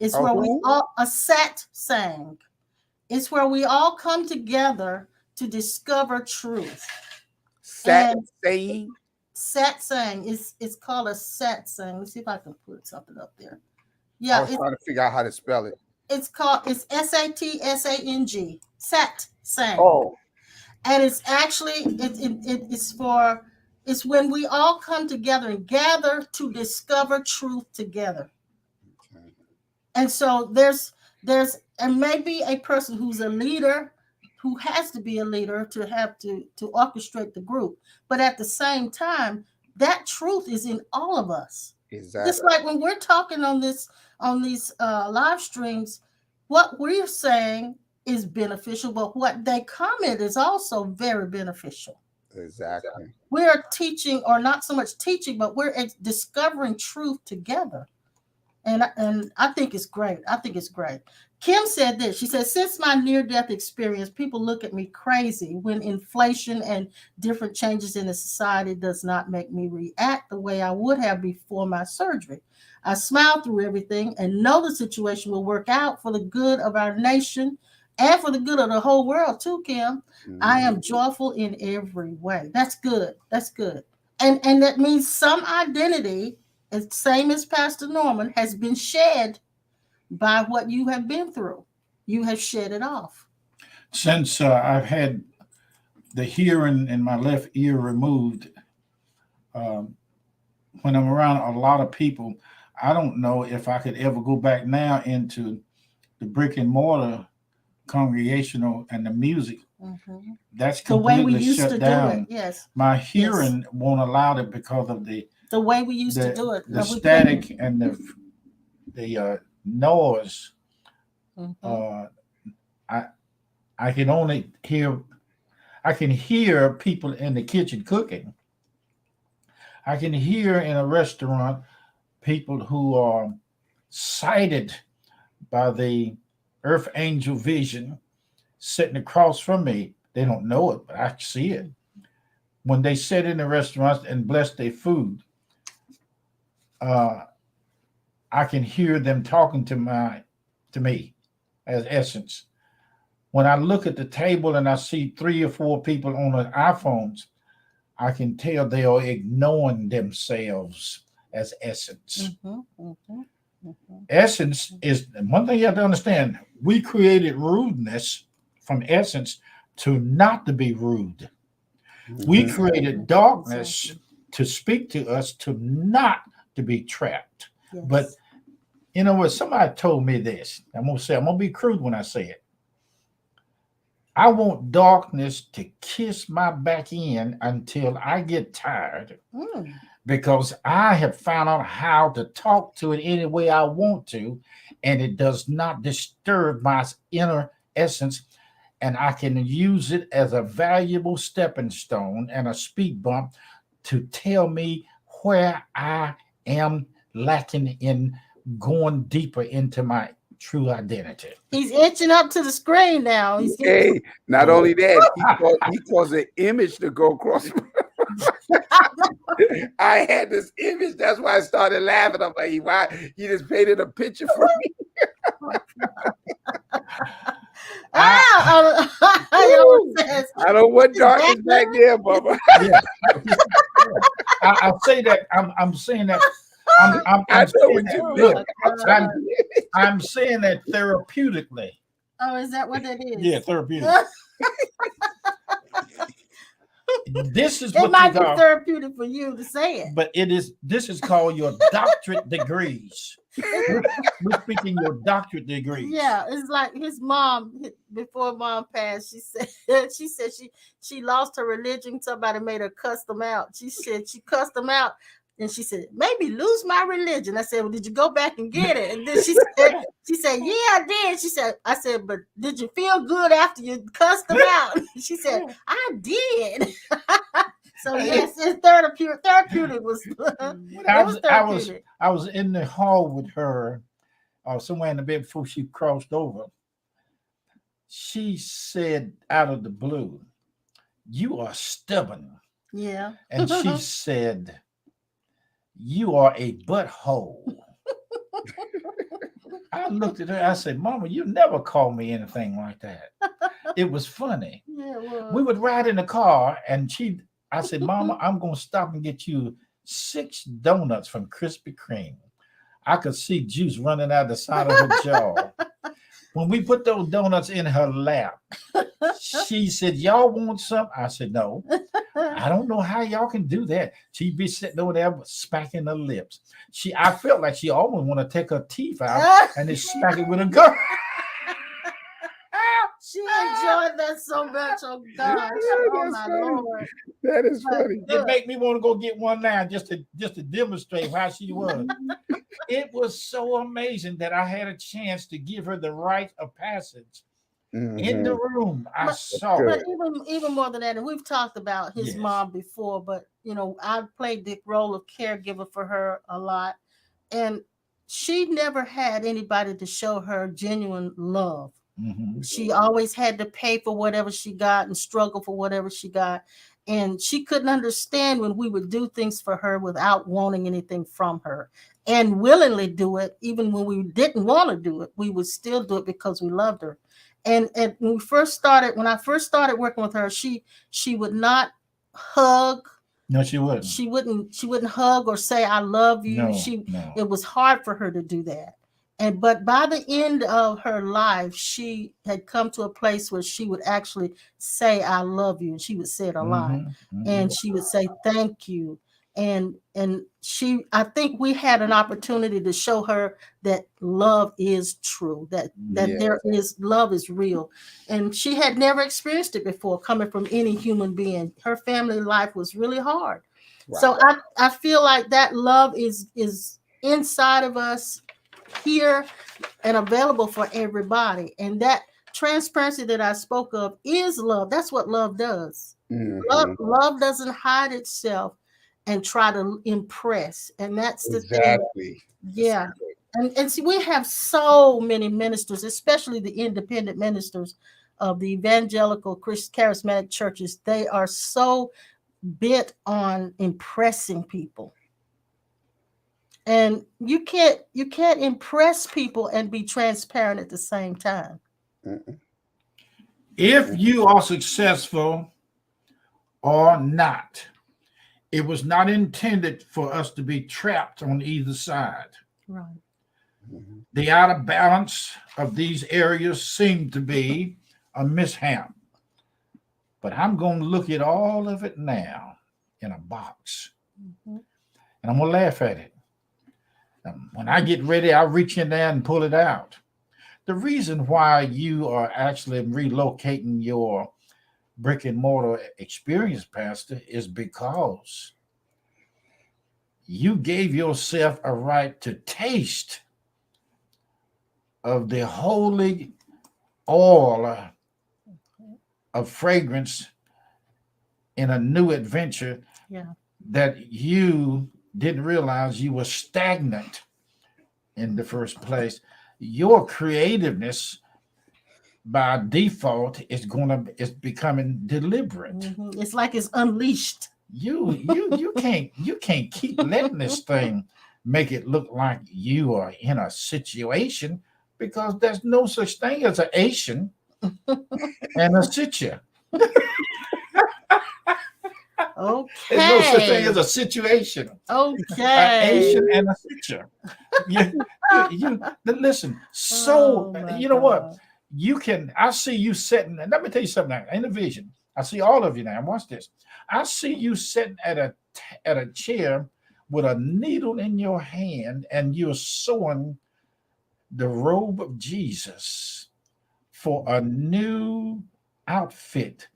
It's where we all a satsang. It's where we all come together to discover truth. Satsang. Satsang it's called a satsang. Let's see if I can put something up there. Yeah, I was trying to figure out how to spell it. It's SATSANG. Satsang. Oh, and it's actually it's when we all come together and gather to discover truth together. Okay. And so there's and maybe a person who's a leader, who has to be a leader to have to orchestrate the group. But at the same time, that truth is in all of us. Exactly. Just like when we're talking on these live streams, what we're saying is beneficial, but what they comment is also very beneficial. Exactly. We're teaching, or not so much teaching, but we're discovering truth together. And I think it's great. Kim said this. She said, since my near-death experience, people look at me crazy when inflation and different changes in the society does not make me react the way I would have before my surgery. I smile through everything and know the situation will work out for the good of our nation and for the good of the whole world too, Kim. Mm-hmm. I am joyful in every way. That's good. And that means some identity, same as Pastor Norman, has been shed by what you have been through. You have shed it off. Since I've had the hearing in my left ear removed, when I'm around a lot of people, I don't know if I could ever go back now into the brick and mortar congregational and the music. Mm-hmm. That's The way we completely used shut to down. do it, yes. My hearing won't allow it because of the way we used to do it. the static and the noise. Mm-hmm. I can only hear. I can hear people in the kitchen cooking. I can hear in a restaurant people who are sighted by the earth angel vision sitting across from me. They don't know it, but I see it. When they sit in the restaurants and bless their food, I can hear them talking to me as essence. When I look at the table and I see 3 or 4 people on their iPhones, I can tell they are ignoring themselves as essence. Mm-hmm. Mm-hmm. Mm-hmm. Essence is one thing you have to understand. We created rudeness from essence to not to be rude. We created darkness to speak to us to not to be trapped. Yes. But you know what? Somebody told me this. I'm gonna be crude when I say it. I want darkness to kiss my back end until I get tired, because I have found out how to talk to it any way I want to, and it does not disturb my inner essence. And I can use it as a valuable stepping stone and a speed bump to tell me where I am lacking in going deeper into my true identity. He's inching up to the screen now. Hey, not only that, he caused an image to go across. I had this image. That's why I started laughing. I'm like, why he just painted a picture for me? I don't want darkness back there, Bubba. Yeah. I say that. I'm saying that. I'm saying that therapeutically. Oh, is that what that is? Yeah, therapeutic. This is it what might be therapeutic for you to say it, but it is. This is called your doctorate degrees. We're speaking your doctorate degrees. Yeah, it's like his mom. Before mom passed, she said she lost her religion. Somebody made her cuss them out. She said she cussed them out. And she said, maybe lose my religion. I said, well, did you go back and get it? And then she said, yeah, I did. I said, but did you feel good after you cussed them out? She said, I did. So yes, it's therapeutic. Therapeutic was. I was in the hall with her, somewhere in the bed before she crossed over. She said out of the blue, "You are stubborn." Yeah. And she said, "You are a butthole." I looked at her. I said, "Mama, you never called me anything like that." It was funny. Yeah, it was. We would ride in the car, and I said, "Mama, I'm going to stop and get you 6 donuts from Krispy Kreme." I could see juice running out the side of her jaw. When we put those donuts in her lap, she said, "Y'all want some?" I said, "No." I don't know how y'all can do that. She'd be sitting over there smacking her lips. I felt like she almost want to take her teeth out and then smack it with a gun. She enjoyed that so much. Oh gosh! Oh my Lord! That is funny. It made me want to go get one now just to demonstrate how she was. It was so amazing that I had a chance to give her the rite of passage. Mm-hmm. In the room, I saw it. But even more than that, and we've talked about his mom before, but I played the role of caregiver for her a lot, and she never had anybody to show her genuine love. Mm-hmm. She always had to pay for whatever she got and struggle for whatever she got, and she couldn't understand when we would do things for her without wanting anything from her, and willingly do it even when we didn't want to do it. We would still do it because we loved her. And when I first started working with her, she would not hug. No, she wouldn't. She wouldn't hug or say "I love you." No. It was hard for her to do that. But by the end of her life, she had come to a place where she would actually say "I love you," and she would say it a lot. Mm-hmm. And she would say "thank you." and I think we had an opportunity to show her that love is true, that there is love is real, and she had never experienced it before coming from any human being. Her family life was really hard. Right. So I feel like that love is inside of us here and available for everybody, and that transparency that I spoke of is love. That's what love does. Love doesn't hide itself and try to impress, and that's the thing. Yeah. And see, we have so many ministers, especially the independent ministers of the evangelical charismatic churches. They are so bent on impressing people, and you can't impress people and be transparent at the same time. If you are successful or not, it was not intended for us to be trapped on either side. Right. The out of balance of these areas seem to be a mishap. But I'm going to look at all of it now in a box. And I'm going to laugh at it. When I get ready, I'll reach in there and pull it out. The reason why you are actually relocating your brick and mortar experience, Pastor, is because you gave yourself a right to taste of the holy oil of fragrance in a new adventure that you didn't realize you were stagnant in the first place. Your creativeness by default is becoming deliberate. It's like it's unleashed. You can't keep letting this thing make it look like you are in a situation, because there's no such thing as an Asian and a situ. Okay. There's no such thing as a situation. Okay. An Asian and a situ. Listen. So you know what? You can. I see you sitting, and let me tell you something. Now, in the vision, I see all of you now. Watch this. I see you sitting at a chair with a needle in your hand, and you're sewing the robe of Jesus for a new outfit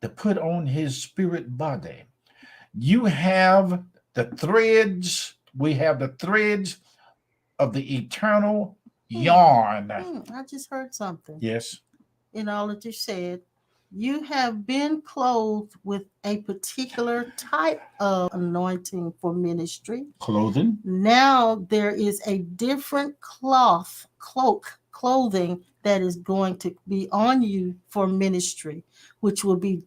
to put on his spirit body. You have the threads. We have the threads of the eternal yarn. I just heard something. Yes. In all that you said, you have been clothed with a particular type of anointing for ministry. Clothing. Now there is a different clothing that is going to be on you for ministry, which will be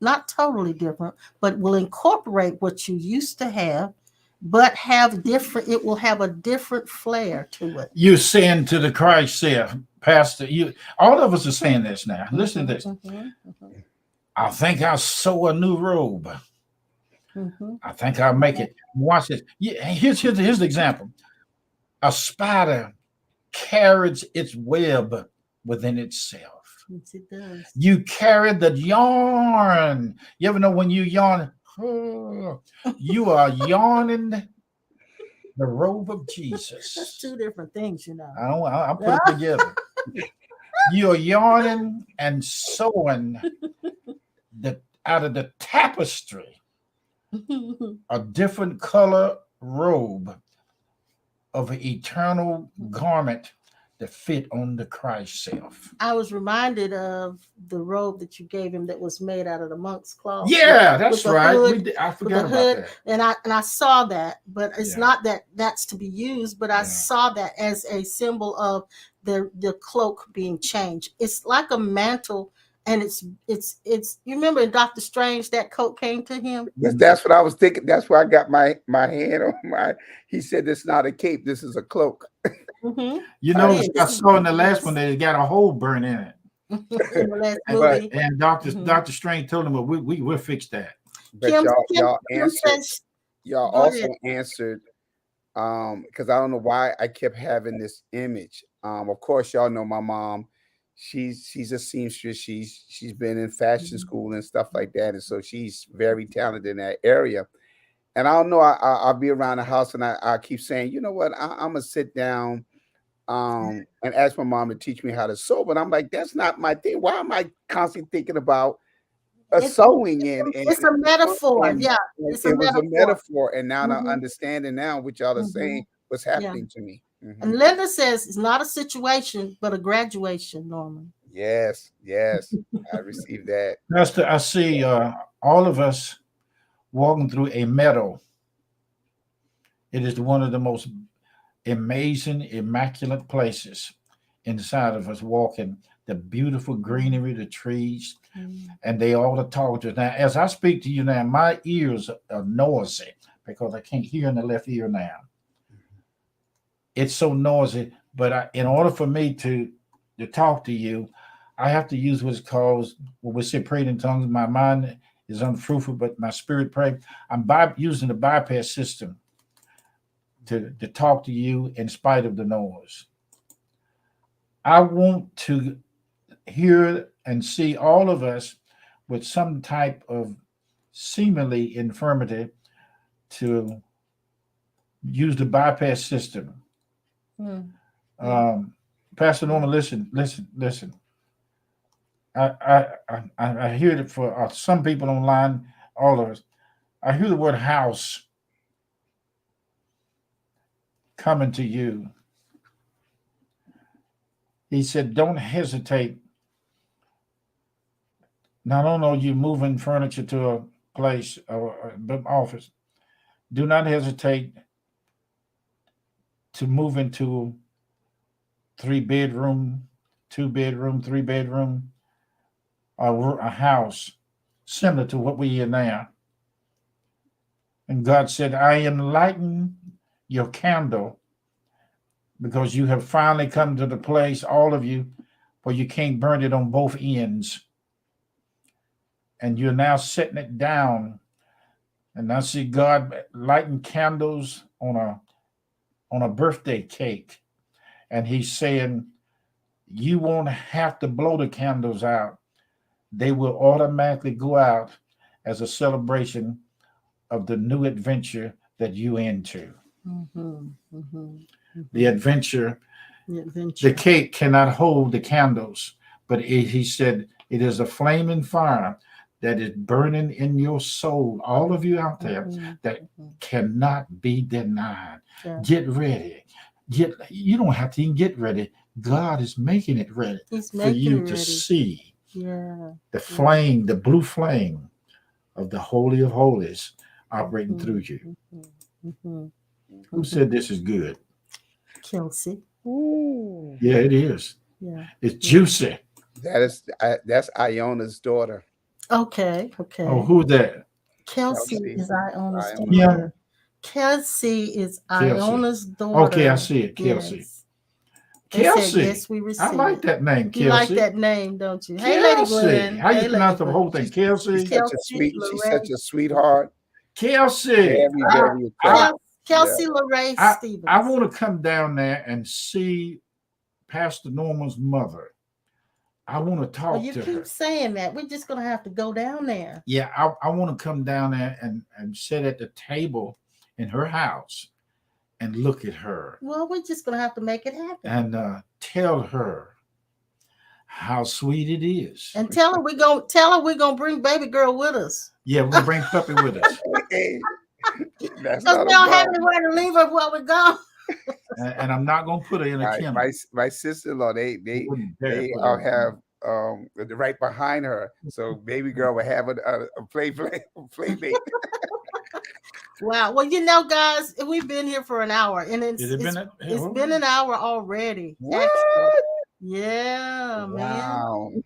not totally different, but will incorporate what you used to have, but it will have a different flair to it. You're saying to the Christ self, Pastor, all of us are saying this now. Listen to this. I think I'll sew a new robe. I think I'll make it. Watch this. Here's the example. A spider carries its web within itself. Yes, it does. You carry the yarn. You ever know when you yarn? You are yarning the robe of Jesus. That's two different things, I put it together. You are yarning and sewing out of the tapestry a different color robe of an eternal garment that fit on the Christ self. I was reminded of the robe that you gave him that was made out of the monk's cloth. Yeah, that's right. I forgot about that. And I saw that, but it's not that's to be used, but I saw that as a symbol of the cloak being changed. It's like a mantle, and it's you remember in Doctor Strange that coat came to him? That's what I was thinking. That's why I got my hand on he said this is not a cape, this is a cloak. You know, I saw in the last one they got a hole burn in it. And Dr. Strange told him, well, we'll fix that. But y'all answered. Y'all also answered because I don't know why I kept having this image. Of course, y'all know my mom. she's a seamstress. She's been in fashion school and stuff like that, and so she's very talented in that area. And I don't know, I'll be around the house and I keep saying, you know what, I'm gonna sit down and ask my mom to teach me how to sew. But I'm like, that's not my thing. Why am I constantly thinking about It's, sewing it's a metaphor. and Yeah, it's a it was a metaphor. metaphor, and now I'm Mhm, understanding now what y'all are mhm. saying, what's Yeah. happening to me. And Linda says it's not a situation, but a graduation, Norman. Yes, yes, I received that. Pastor, I see all of us walking through a meadow. It is one of the most amazing, immaculate places inside of us walking. The beautiful greenery, the trees, and they all are talking to us. Now, as I speak to you now, my ears are noisy because I can't hear in the left ear now. It's so noisy, but in order for me to talk to you, I have to use what's called, when we say praying in tongues, my mind is unfruitful, but my spirit pray. I'm using the bypass system to talk to you in spite of the noise. I want to hear and see all of us with some type of seemingly infirmity to use the bypass system. Pastor Norman, listen. I hear it for some people online, all of us. I hear the word house coming to you. He said, don't hesitate. Not only are you moving furniture to a place or an office, do not hesitate to move into 3-bedroom, 2-bedroom, 3-bedroom, a house similar to what we are now. And God said, I am lighting your candle because you have finally come to the place, all of you, where you can't burn it on both ends. And you're now setting it down. And I see God lighting candles on a birthday cake. And he's saying, you won't have to blow the candles out. They will automatically go out as a celebration of the new adventure that you into. The adventure. The cake cannot hold the candles, but he said it is a flaming fire that is burning in your soul. All of you out there that cannot be denied. Yeah. Get ready. You don't have to even get ready. God is making it ready for you to see the flame, the blue flame of the Holy of Holies operating through you. Who said this is good? Kelsey. Ooh. Yeah, it is. Yeah, it's juicy. That's Iona's daughter. Okay. Oh, who's that? Kelsey is Iona's daughter. Yeah. Kelsey is Iona's daughter. Okay, I see it. Kelsey. Yes. Kelsey. Yes, we received. I like that name, Kelsey. You like that name, don't you? Kelsey. Hey, Lady Gwen. How you pronounce the whole thing? Kelsey. She's such a sweetheart. Kelsey. Very attractive. Kelsey LaRae Stevens. I want to come down there and see Pastor Norman's mother. I want to talk to her. You keep saying that. We're just going to have to go down there. Yeah, I want to come down there and sit at the table in her house and look at her. Well, we're just going to have to make it happen. And tell her how sweet it is. And tell her we're going to bring baby girl with us. Yeah, we're going to bring puppy with us. Because we don't have anywhere to leave her while we go. And I'm not going to put her in a kennel. My sister-in-law, they all have right behind her, so baby girl will have a playmate. Wow. Well, guys, we've been here for an hour, and it's been an hour already. What? Yeah, wow. Man.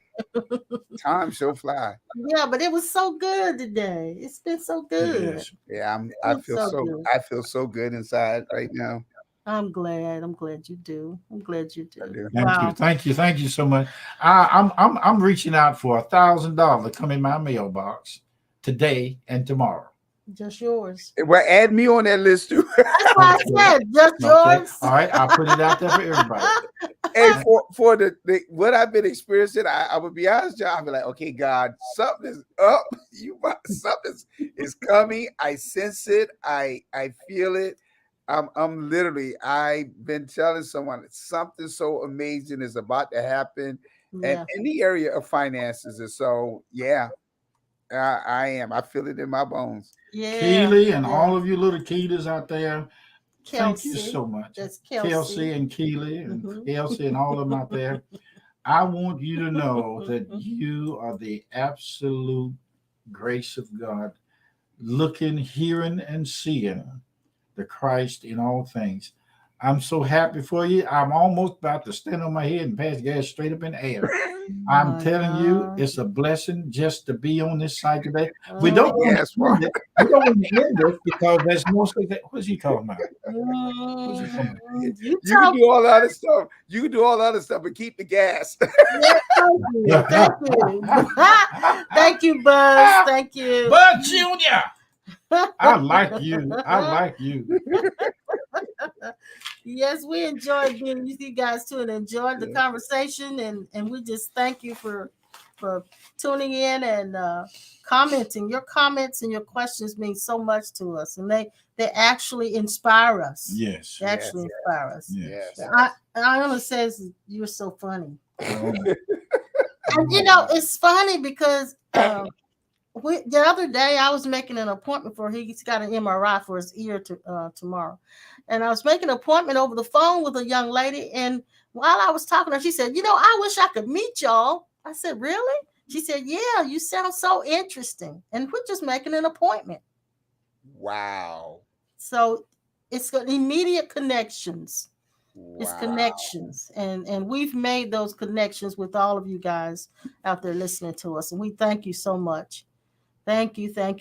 Time so fly. Yeah, but it was so good today. It's been so good. Yeah, I feel so good inside right now. I'm glad you do. Thank you. Thank you so much. I'm reaching out for $1,000 to come in my mailbox today and tomorrow. Just yours. Well, add me on that list too. That's why I said just yours. All right, I'll put it out there for everybody. Hey, for the what I've been experiencing, I would be honest, y'all. I'll be like, okay, God, something is up. Something is coming. I sense it. I feel it. I'm literally. I've been telling someone that something so amazing is about to happen, and in the area of finances. And so, yeah, I am. I feel it in my bones. Yeah. Keely and all of you little Keelers out there, Kelsey. thank you so much. That's Kelsey and Keely and Elsie and all of them out there. I want you to know that you are the absolute grace of God, looking, hearing, and seeing the Christ in all things. I'm so happy for you. I'm almost about to stand on my head and pass gas straight up in the air. I'm telling you, it's a blessing just to be on this site today. We don't want to end this because there's mostly that. What's he talking about? You can do all other stuff. You can do all other stuff, but keep the gas. Thank you. Thank you, Buzz. Thank you. Buzz Jr. I like you. I like you. Yes, we enjoyed being with you guys too, and enjoyed the conversation, and we just thank you for tuning in and commenting. Your comments and your questions mean so much to us, and they actually inspire us. Yes, they actually inspire us. Yes. Iona says you're so funny, and it's funny because. The other day I was making an appointment for he's got an MRI for his ear tomorrow, and I was making an appointment over the phone with a young lady, and while I was talking to her, she said, I wish I could meet y'all. I said, really? She said, yeah, you sound so interesting, and we're just making an appointment. Wow. So it's got immediate connections. Wow. It's connections, and we've made those connections with all of you guys out there listening to us, and we thank you so much. Thank you. That's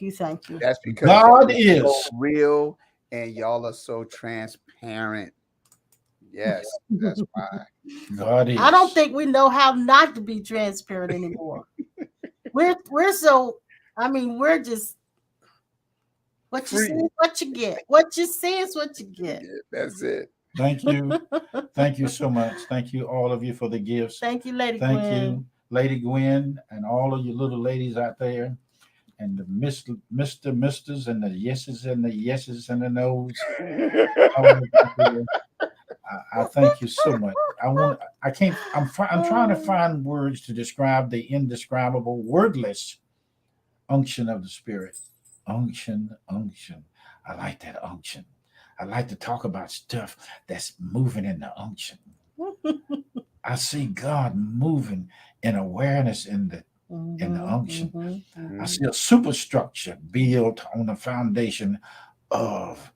because God is so real and y'all are so transparent. Yes, that's why. God is. I don't think we know how not to be transparent anymore. we're so. I mean, we're just what you see is what you get. What you see is what you get. That's it. Thank you. Thank you so much. Thank you, all of you, for the gifts. Thank you, Lady Gwen. Thank you, Lady Gwen, and all of you little ladies out there. And the Misters, and the yeses and the yeses and the no's. I thank you so much. I'm trying to find words to describe the indescribable, wordless unction of the Spirit. Unction. I like that unction. I like to talk about stuff that's moving in the unction. I see God moving in awareness in the unction. I see a superstructure built on the foundation of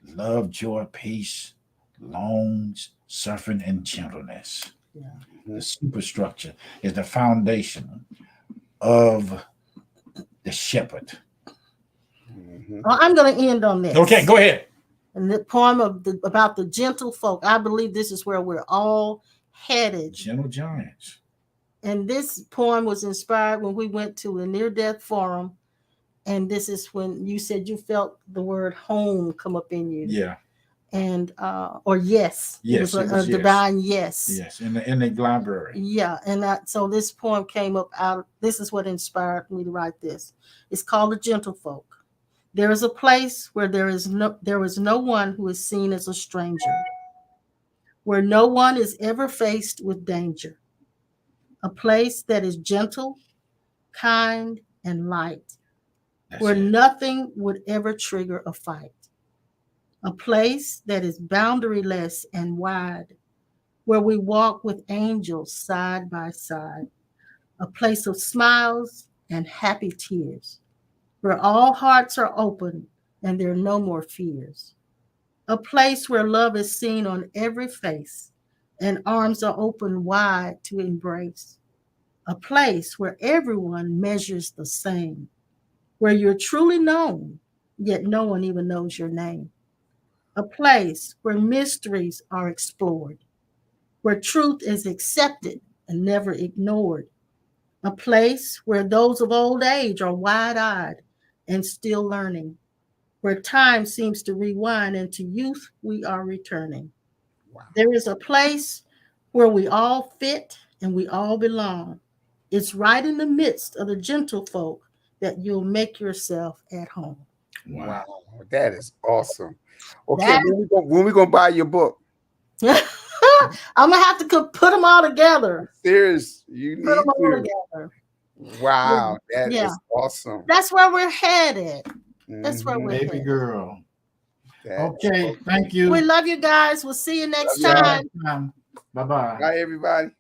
love, joy, peace, long suffering, and gentleness. The superstructure is the foundation of the shepherd. Well, I'm going to end on this. Okay, go ahead. And the poem about the gentle folk. I believe this is where we're all headed. Gentle giants. And this poem was inspired when we went to a near-death forum. And this is when you said you felt the word home come up in you. Yeah. And, or yes. Yes. It was a divine yes. Yes, in the library. Yeah. And so this poem came up this is what inspired me to write this. It's called The Gentle Folk. There is a place where there is no one who is seen as a stranger, where no one is ever faced with danger. A place that is gentle, kind, and light, where nothing would ever trigger a fight. A place that is boundaryless and wide, where we walk with angels side by side. A place of smiles and happy tears, where all hearts are open and there are no more fears. A place where love is seen on every face and arms are open wide to embrace. A place where everyone measures the same, where you're truly known, yet no one even knows your name. A place where mysteries are explored, where truth is accepted and never ignored. A place where those of old age are wide-eyed and still learning. Where time seems to rewind into youth, we are returning. Wow. There is a place where we all fit and we all belong. It's right in the midst of the gentle folk that you'll make yourself at home. Wow, that is awesome. Okay, That- when we gonna buy your book? I'm gonna have to put them all together. Serious, you need Put them all to. together. Wow, that Yeah. is awesome. That's where we're headed. That's where Mhm. we're Baby headed. girl. That is Okay, awesome. thank you. We love you guys. We'll see you next Love time. Bye-bye. Bye, everybody.